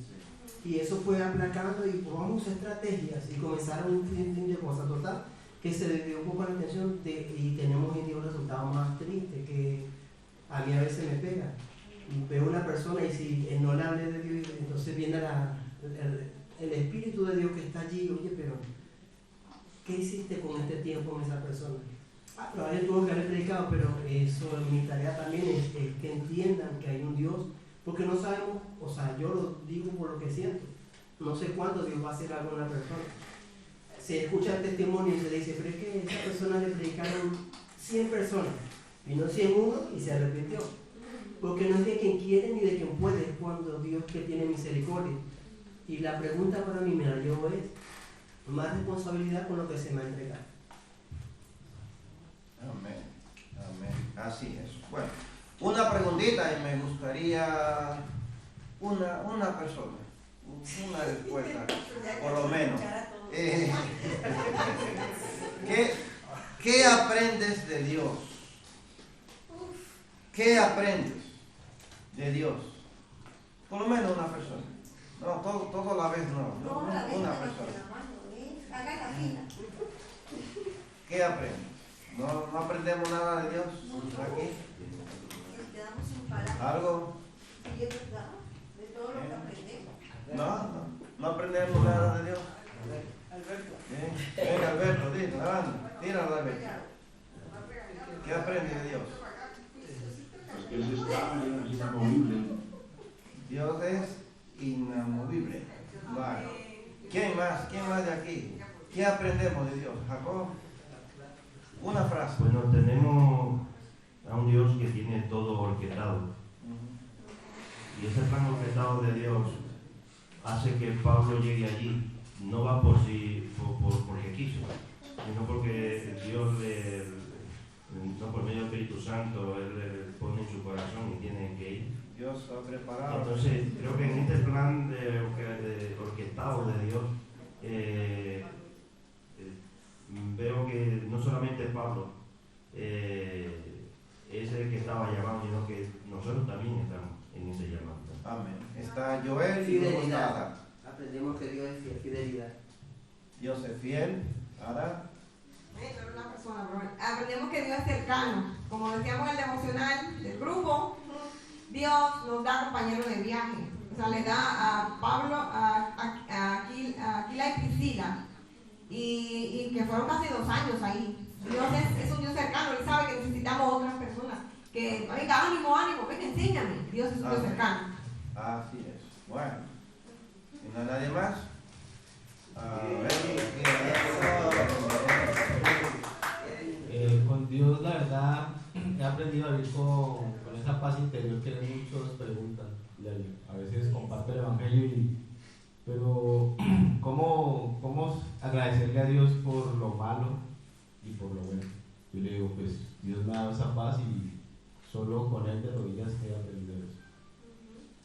Y eso fue aplacando y probamos estrategias y comenzaron un fin de cosas. Total, que se desvió un poco la atención y tenemos hoy día un resultado más triste que a mí a veces me pega. Veo una persona y si no le hablé de Dios, entonces viene el Espíritu de Dios que está allí. Oye, pero ¿qué hiciste con este tiempo con esa persona? Pero alguien tuvo que haber predicado, pero eso, mi tarea también es que entiendan que hay un Dios, porque no sabemos, o sea, yo lo digo por lo que siento, no sé cuándo Dios va a hacer algo a una persona. Se escucha el testimonio y se le dice: pero es que esa persona le predicaron 100 personas, vino 101 y se arrepintió. Porque no es de quien quiere ni de quien puede, es cuando Dios que tiene misericordia. Y la pregunta para mí, mira, yo es más responsabilidad con lo que se me ha entregado. Amén. Amén. Así es. Bueno, una preguntita y me gustaría una persona, una respuesta, por lo menos. ¿Qué aprendes de Dios? ¿Qué aprendes de Dios? Por lo menos una persona. No, todo a la vez no. Una persona. ¿Qué aprendes? ¿No aprendemos nada de Dios aquí? ¿Algo? No aprendemos nada de Dios. Venga, Alberto, tíralo, Alberto. ¿Qué aprendes de Dios? ¿Quién más? ¿Quién más de aquí? ¿Qué aprendemos de Dios? Jacob, una frase. Bueno, tenemos a un Dios que tiene todo orquestado. Y ese plan orquestado de Dios hace que Pablo llegue allí. No va por sí, porque quiso, sino porque Dios, no por medio del Espíritu Santo, Él le pone en su corazón y tiene que ir. Dios ha preparado. Entonces, creo que en este plan de orquestado de Dios, veo que no solamente Pablo es el que estaba llamado, sino que nosotros también estamos en ese llamado. Amén. Está Joel y luego está Ada. Aprendemos que Dios es fiel, fidelidad. Dios es fiel. Ada. Pero una persona, aprendemos que Dios es cercano. Como decíamos en el devocional del grupo, Dios nos da compañeros de viaje. O sea, le da a Pablo, a Aquila y Priscila. Y que fueron casi 2 años ahí. Dios es un Dios cercano. Él sabe que necesitamos otras personas. Que, venga, ánimo, venga, enséñame. Dios es un Dios cercano. Así es. Bueno. ¿Y no hay nadie más? Con Dios, la verdad, he aprendido a vivir con esa paz interior que muchos preguntan. A veces comparto el Evangelio, pero ¿cómo agradecerle a Dios por lo malo y por lo bueno? Yo le digo, pues Dios me ha dado esa paz y solo con Él de rodillas he aprendido eso.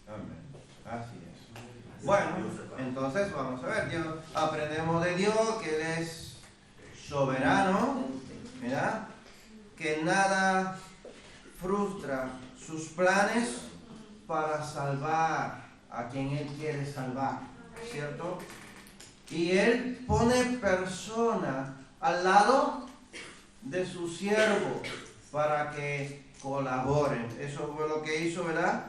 Amén. Así es. Bueno, entonces vamos a ver. Aprendemos de Dios que Él es soberano, ¿verdad? Que nada frustra sus planes para salvar a quien Él quiere salvar, ¿cierto? Y Él pone persona al lado de su siervo para que colaboren. Eso fue lo que hizo, ¿verdad?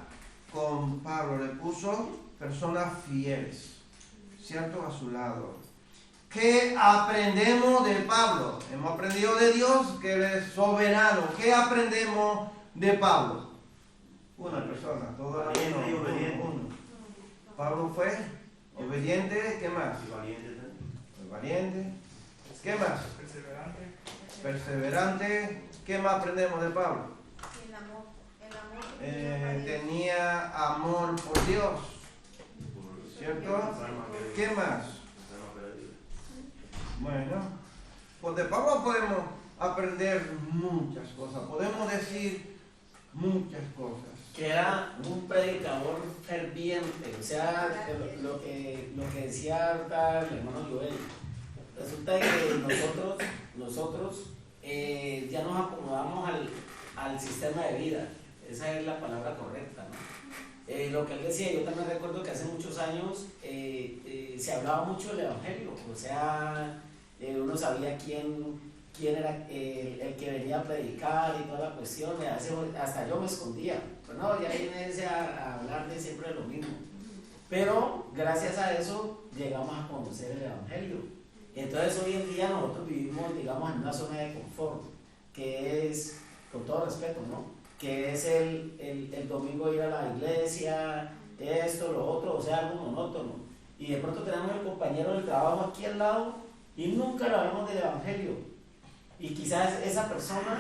Con Pablo, le puso personas fieles, ¿cierto? A su lado. ¿Qué aprendemos de Pablo? Hemos aprendido de Dios que Él es soberano. ¿Qué aprendemos de Pablo? Una persona, toda la vida. Uno. Pablo fue obediente, ¿qué más? Valiente. ¿Qué más? Perseverante. ¿Qué más aprendemos de Pablo? Tenía amor por Dios, ¿cierto? ¿Qué más? Bueno, pues de Pablo podemos aprender muchas cosas, podemos decir muchas cosas. Que era un predicador ferviente, o sea, lo que decía ahorita el hermano Joel. Resulta que nosotros ya nos acomodamos al sistema de vida, esa es la palabra correcta, ¿no? Lo que él decía, yo también recuerdo que hace muchos años se hablaba mucho del Evangelio, o sea, uno sabía quién era el que venía a predicar y toda la cuestión, hasta yo me escondía, pero no, ya viene a hablar de siempre lo mismo. Pero gracias a eso llegamos a conocer el Evangelio. Entonces hoy en día nosotros vivimos, digamos, en una zona de confort, que es, con todo respeto, ¿no? Que es el domingo ir a la iglesia, esto, lo otro, o sea, algo monótono. Y de pronto tenemos el compañero del trabajo aquí al lado y nunca le hablamos del Evangelio. Y quizás esa persona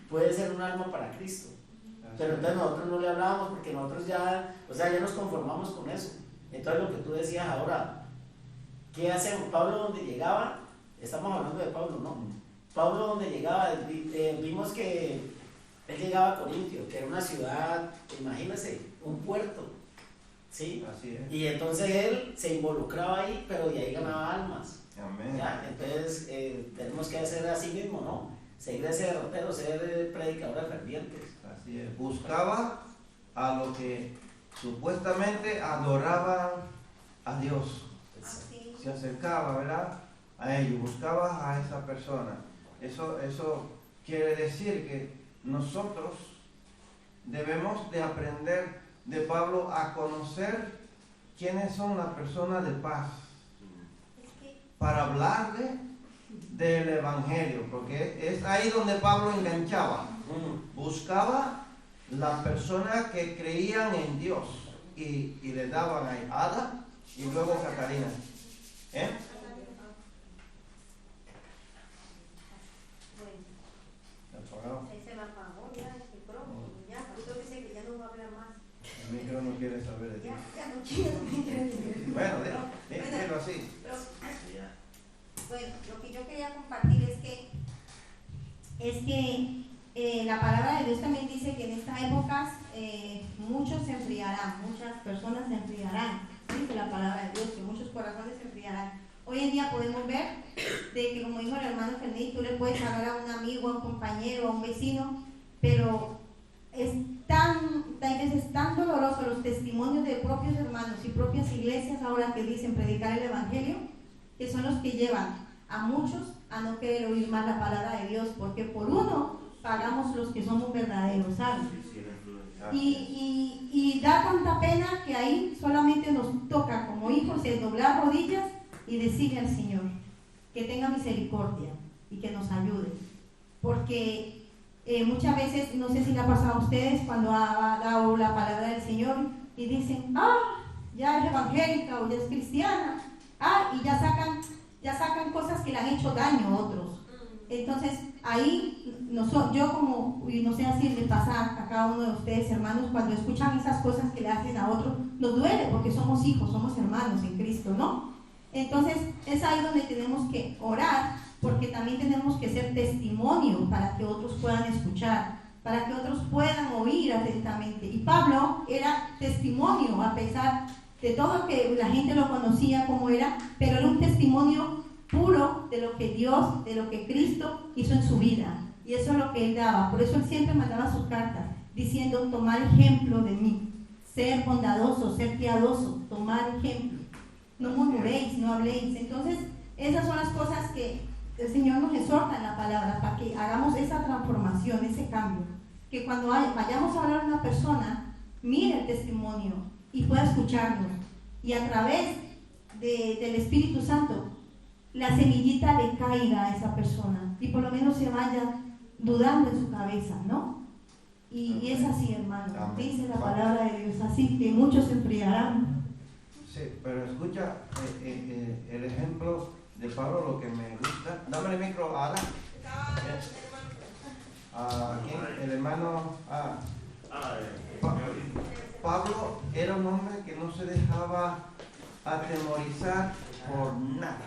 puede ser un alma para Cristo. Pero entonces nosotros no le hablamos porque nosotros ya nos conformamos con eso. Entonces lo que tú decías ahora, ¿qué hacemos? Pablo donde llegaba, estamos hablando de Pablo, ¿no? Pablo donde llegaba, vimos que él llegaba a Corintio, que era una ciudad, imagínense, un puerto, ¿sí? Así es. Y entonces él se involucraba ahí, pero de ahí ganaba almas. Amén. ¿Ya? Entonces tenemos que hacer así mismo, ¿no? Seguir ese derrotero, ser predicadores fervientes. Así es. Buscaba a lo que supuestamente adoraban a Dios. Se acercaba, ¿verdad? A ellos, buscaba a esa persona. Eso quiere decir que nosotros debemos de aprender de Pablo a conocer quiénes son las personas de paz para hablarle del Evangelio, porque es ahí donde Pablo enganchaba. Buscaba las personas que creían en Dios y le daban ahí Ada y luego Catalina. ¿Eh? Apagado. Se me apagó ya el micrófono, ya, usted dice que ya no va a hablar más. El micro no quiere saber de ti. Ya no quiero. Bueno, dilo así. Bueno, lo que yo quería compartir es que la palabra de Dios también dice que en estas épocas muchos se enfriarán, muchas personas se enfriarán. Dice la palabra de Dios que muchos corazones se enfriarán. Hoy en día podemos ver de que, como dijo el hermano Fernández, tú le puedes hablar a un amigo, a un compañero, a un vecino, pero es hay veces tan doloroso los testimonios de propios hermanos y propias iglesias ahora que dicen predicar el evangelio, que son los que llevan a muchos a no querer oír más la palabra de Dios, porque por uno pagamos los que somos verdaderos, ¿sabes? Y da tanta pena que ahí solamente nos toca como hijos el doblar rodillas y decirle al Señor que tenga misericordia y que nos ayude, porque muchas veces, no sé si le ha pasado a ustedes cuando ha dado la palabra del Señor y dicen, ya es evangélica o ya es cristiana, y ya sacan cosas que le han hecho daño a otros. Entonces ahí yo como, y no sé si le pasa a cada uno de ustedes, hermanos, cuando escuchan esas cosas que le hacen a otros, nos duele porque somos hijos, somos hermanos en Cristo, ¿no? Entonces es ahí donde tenemos que orar, porque también tenemos que ser testimonio para que otros puedan escuchar, para que otros puedan oír atentamente. Y Pablo era testimonio, a pesar de todo que la gente lo conocía como era, pero era un testimonio puro de lo que Dios, de lo que Cristo hizo en su vida. Y eso es lo que él daba. Por eso él siempre mandaba sus cartas, diciendo, tomar ejemplo de mí, ser bondadoso, ser piadoso, tomar ejemplo. No murmuréis, no habléis. Entonces, esas son las cosas que el Señor nos exhorta en la palabra, para que hagamos esa transformación, ese cambio. Que cuando vayamos a hablar a una persona, mire el testimonio y pueda escucharnos. Y a través del Espíritu Santo, la semillita le caiga a esa persona y por lo menos se vaya dudando en su cabeza, ¿no? Y es así, hermano. Dice la palabra de Dios, así que muchos se enfriarán. Sí, pero escucha el ejemplo de Pablo, lo que me gusta. Dame el micro, Ada. Aquí, el hermano. Pablo era un hombre que no se dejaba atemorizar por nada.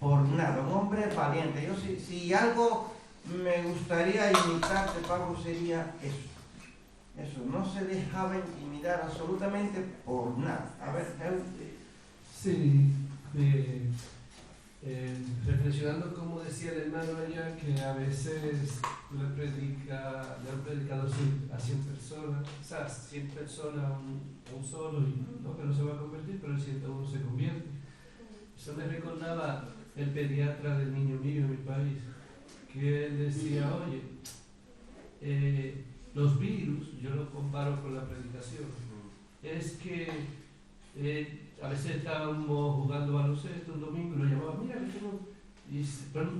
Por nada, un hombre valiente. Yo si algo me gustaría imitar de Pablo sería eso. Eso, no se dejaba intimidar absolutamente por nada. A ver, sí, reflexionando como decía el hermano allá, que a veces le han predicado a 100 personas, o sea, 100 personas a un solo, y no que no se va a convertir, pero el 101 se convierte. Eso me recordaba el pediatra del niño mío en mi país, que él decía, oye, los virus, yo lo comparo con la predicación, es que a veces estábamos jugando baloncesto un domingo y lo llamaban, mira, y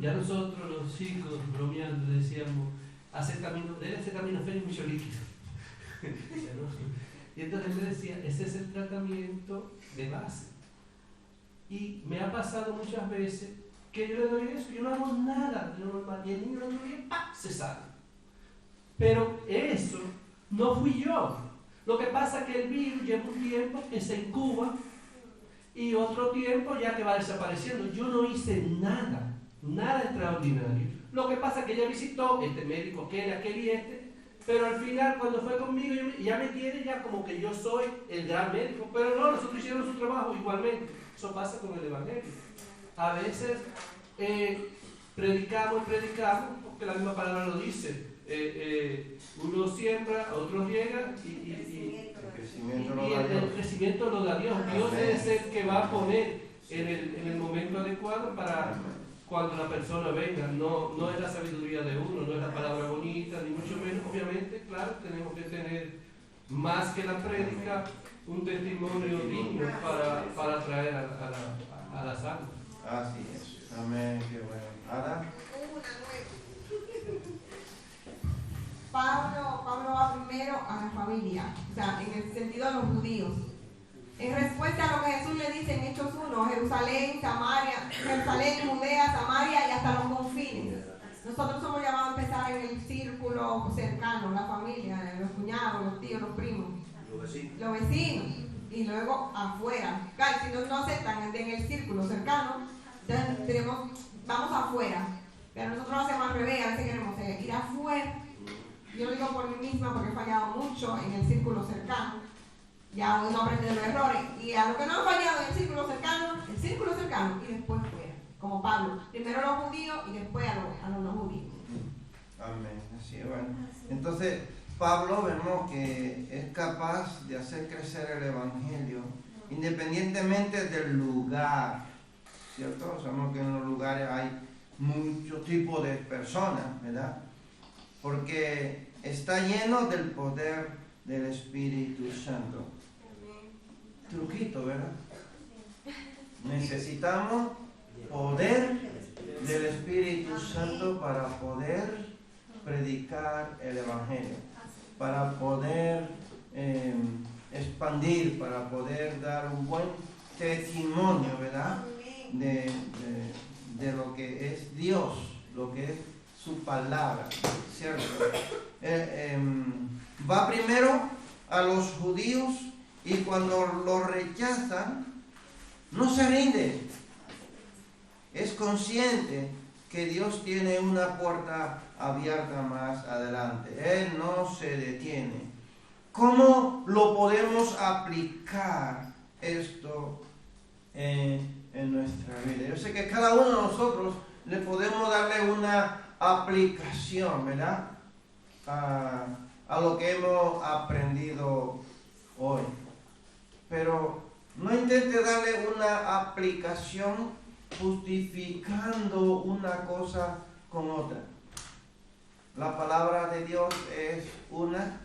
ya nosotros los chicos bromeando decíamos, debe acetaminofén y mucho líquido. Y entonces él me decía, ese es el tratamiento de base. Y me ha pasado muchas veces que yo le doy eso, yo no hago nada de lo normal, y el niño lo doy, se sale. Pero eso no fui yo. Lo que pasa es que el virus lleva un tiempo que se incuba y otro tiempo ya que va desapareciendo. Yo no hice nada extraordinario. Lo que pasa es que ella visitó este médico, aquel y este, pero al final cuando fue conmigo ya me tiene ya como que yo soy el gran médico. Pero no, nosotros hicimos su trabajo igualmente. Eso pasa con el evangelio. A veces predicamos, porque la misma palabra lo dice. Uno siembra, otro riega y el crecimiento lo da Dios. Dios es el que va a poner en el momento adecuado para cuando la persona venga. No es la sabiduría de uno, no es la palabra bonita, ni mucho menos. Obviamente, claro, tenemos que tener más que la prédica, un testimonio digno para traer a las almas. Así es. Amén. Qué bueno. Ada. Pablo va primero a la familia, o sea, en el sentido de los judíos. En respuesta a lo que Jesús le dice en Hechos 1, Jerusalén Jerusalén, Judea, Samaria y hasta los confines. Nosotros somos llamados a empezar en el círculo cercano, la familia, los cuñados, los tíos, los primos, los vecinos, y luego afuera. Claro, si no aceptan en el círculo cercano, entonces vamos afuera. Pero nosotros lo hacemos al revés, a veces queremos ir afuera. Yo lo digo por mí misma porque he fallado mucho en el círculo cercano. Ya uno aprende de los errores. Y a los que no han fallado en el círculo cercano y después fuera. Como Pablo, primero a los judíos y después a los no judíos. Amén. Así es, bueno. Entonces, Pablo vemos que es capaz de hacer crecer el Evangelio independientemente del lugar, ¿cierto? Sabemos que en los lugares hay muchos tipos de personas, ¿verdad? Porque está lleno del poder del Espíritu Santo. Truquito, ¿verdad? Necesitamos poder del Espíritu Santo para poder predicar el Evangelio, para poder expandir, para poder dar un buen testimonio, ¿verdad? De lo que es Dios, lo que es su palabra, ¿cierto? Va primero a los judíos y cuando lo rechazan, no se rinde. Es consciente que Dios tiene una puerta abierta más adelante. Él no se detiene. ¿Cómo lo podemos aplicar esto en nuestra vida? Yo sé que cada uno de nosotros le podemos darle una aplicación, ¿verdad? A lo que hemos aprendido hoy. Pero no intente darle una aplicación justificando una cosa con otra. La palabra de Dios es una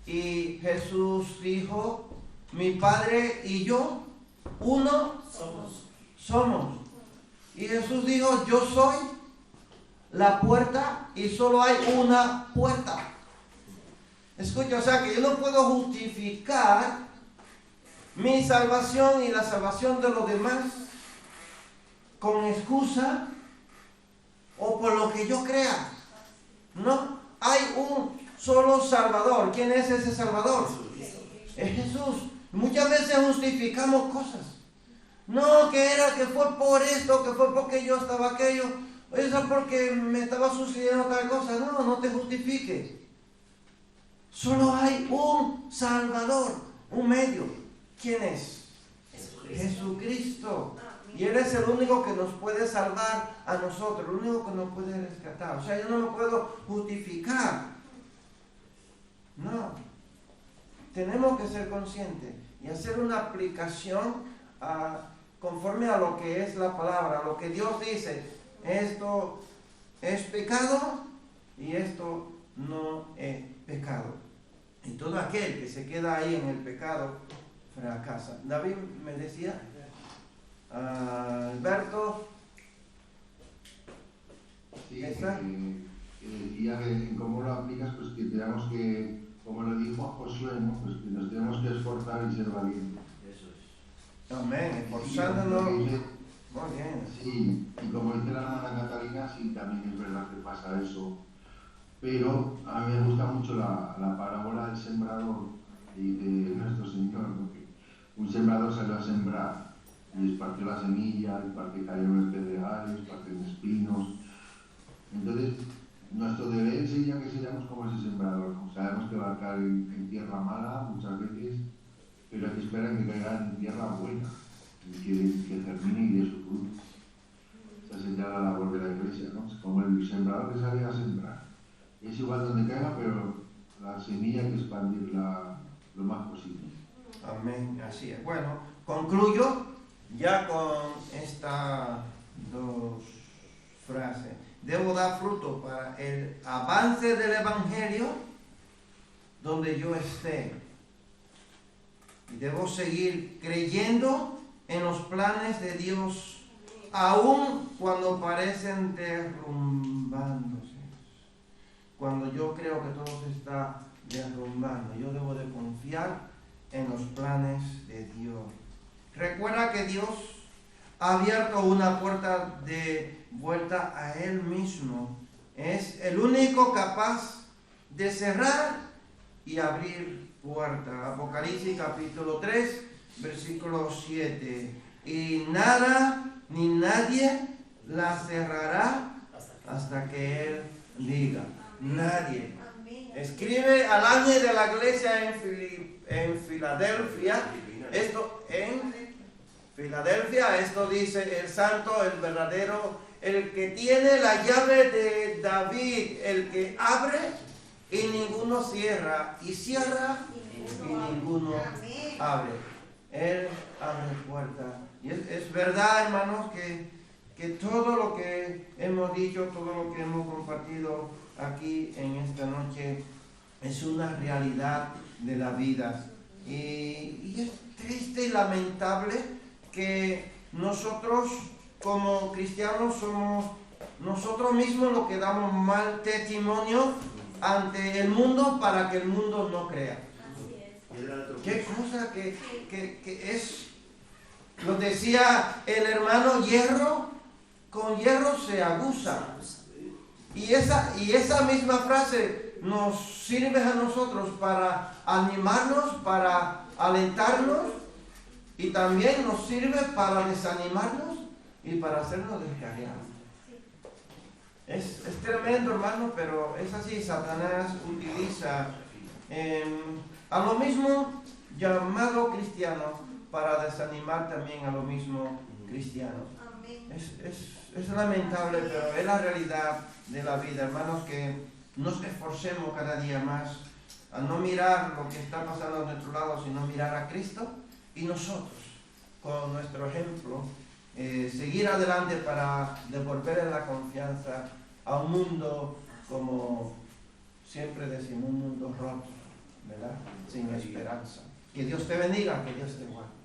y Jesús dijo, mi Padre y yo, uno somos. Y Jesús dijo, yo soy la puerta y solo hay una puerta. Escucha, o sea que yo no puedo justificar mi salvación y la salvación de los demás con excusa o por lo que yo crea. No, hay un solo Salvador. ¿Quién es ese Salvador? Es Jesús. Muchas veces justificamos cosas. No, que fue por esto, que fue porque yo estaba aquello, eso porque me estaba sucediendo tal cosa. No, no te justifiques. Solo hay un Salvador, un medio. ¿Quién es? Jesucristo. Y Él es el único que nos puede salvar a nosotros, el único que nos puede rescatar. O sea, yo no me puedo justificar. No. Tenemos que ser conscientes y hacer una aplicación conforme a lo que es la palabra, a lo que Dios dice. Esto es pecado y esto no es pecado. Y todo aquel que se queda ahí en el pecado fracasa. David me decía... Alberto, sí, decía que cómo lo aplicas, pues que tenemos que, como lo dijo Josué, ¿no? Pues que nos tenemos que esforzar y ser valientes. Eso es. Amén, esforzándonos. Muy bien. Sí, y como dice la hermana Catalina, sí, también es verdad que pasa eso. Pero a mí me gusta mucho la parábola del sembrador de nuestro Señor, porque un sembrador salió a sembrar y esparció la semilla, y parte cayeron en pedregales, parte en espinos. Entonces, nuestro deber sería que seamos como ese sembrador. Sabemos que va a caer en tierra mala muchas veces, pero hay que esperar que caiga en tierra buena, y que germine y dé su fruto. Esa sería la labor de la iglesia, ¿no? Es como el sembrador que sale a sembrar. Es igual donde caiga, pero la semilla hay que expandirla lo más posible. Amén, así es. Bueno, concluyo ya con estas dos frases. Debo dar fruto para el avance del Evangelio donde yo esté. Y debo seguir creyendo en los planes de Dios, aun cuando parecen derrumbándose. Cuando yo creo que todo se está derrumbando, yo debo de confiar en los planes de Dios. Recuerda que Dios ha abierto una puerta de vuelta a Él mismo. Es el único capaz de cerrar y abrir puerta. Apocalipsis capítulo 3, versículo 7. Y nada ni nadie la cerrará hasta que Él diga. Nadie. Escribe al ángel de la iglesia en Filadelfia. Esto en Filadelfia, esto dice el santo, el verdadero, el que tiene la llave de David, el que abre y ninguno cierra, y cierra y ninguno abre. Él abre puertas. Y es verdad, hermanos, que todo lo que hemos dicho, todo lo que hemos compartido aquí en esta noche es una realidad de la vida. Y es triste y lamentable que nosotros como cristianos somos nosotros mismos los que damos mal testimonio ante el mundo para que el mundo no crea. Qué cosa que es. Lo decía el hermano, hierro con hierro se aguza. Y esa misma frase nos sirve a nosotros para animarnos, para alentarnos, y también nos sirve para desanimarnos y para hacernos descarriar. Es tremendo, hermano, pero es así. Satanás utiliza a lo mismo llamado cristiano para desanimar también a lo mismo cristiano. Es lamentable, pero es la realidad de la vida, hermanos, que nos esforcemos cada día más a no mirar lo que está pasando a nuestro lado, sino mirar a Cristo, y nosotros, con nuestro ejemplo, seguir adelante para devolverle la confianza a un mundo, como siempre decimos, un mundo roto, ¿verdad? Sin esperanza. Que Dios te bendiga, que Dios te guarde.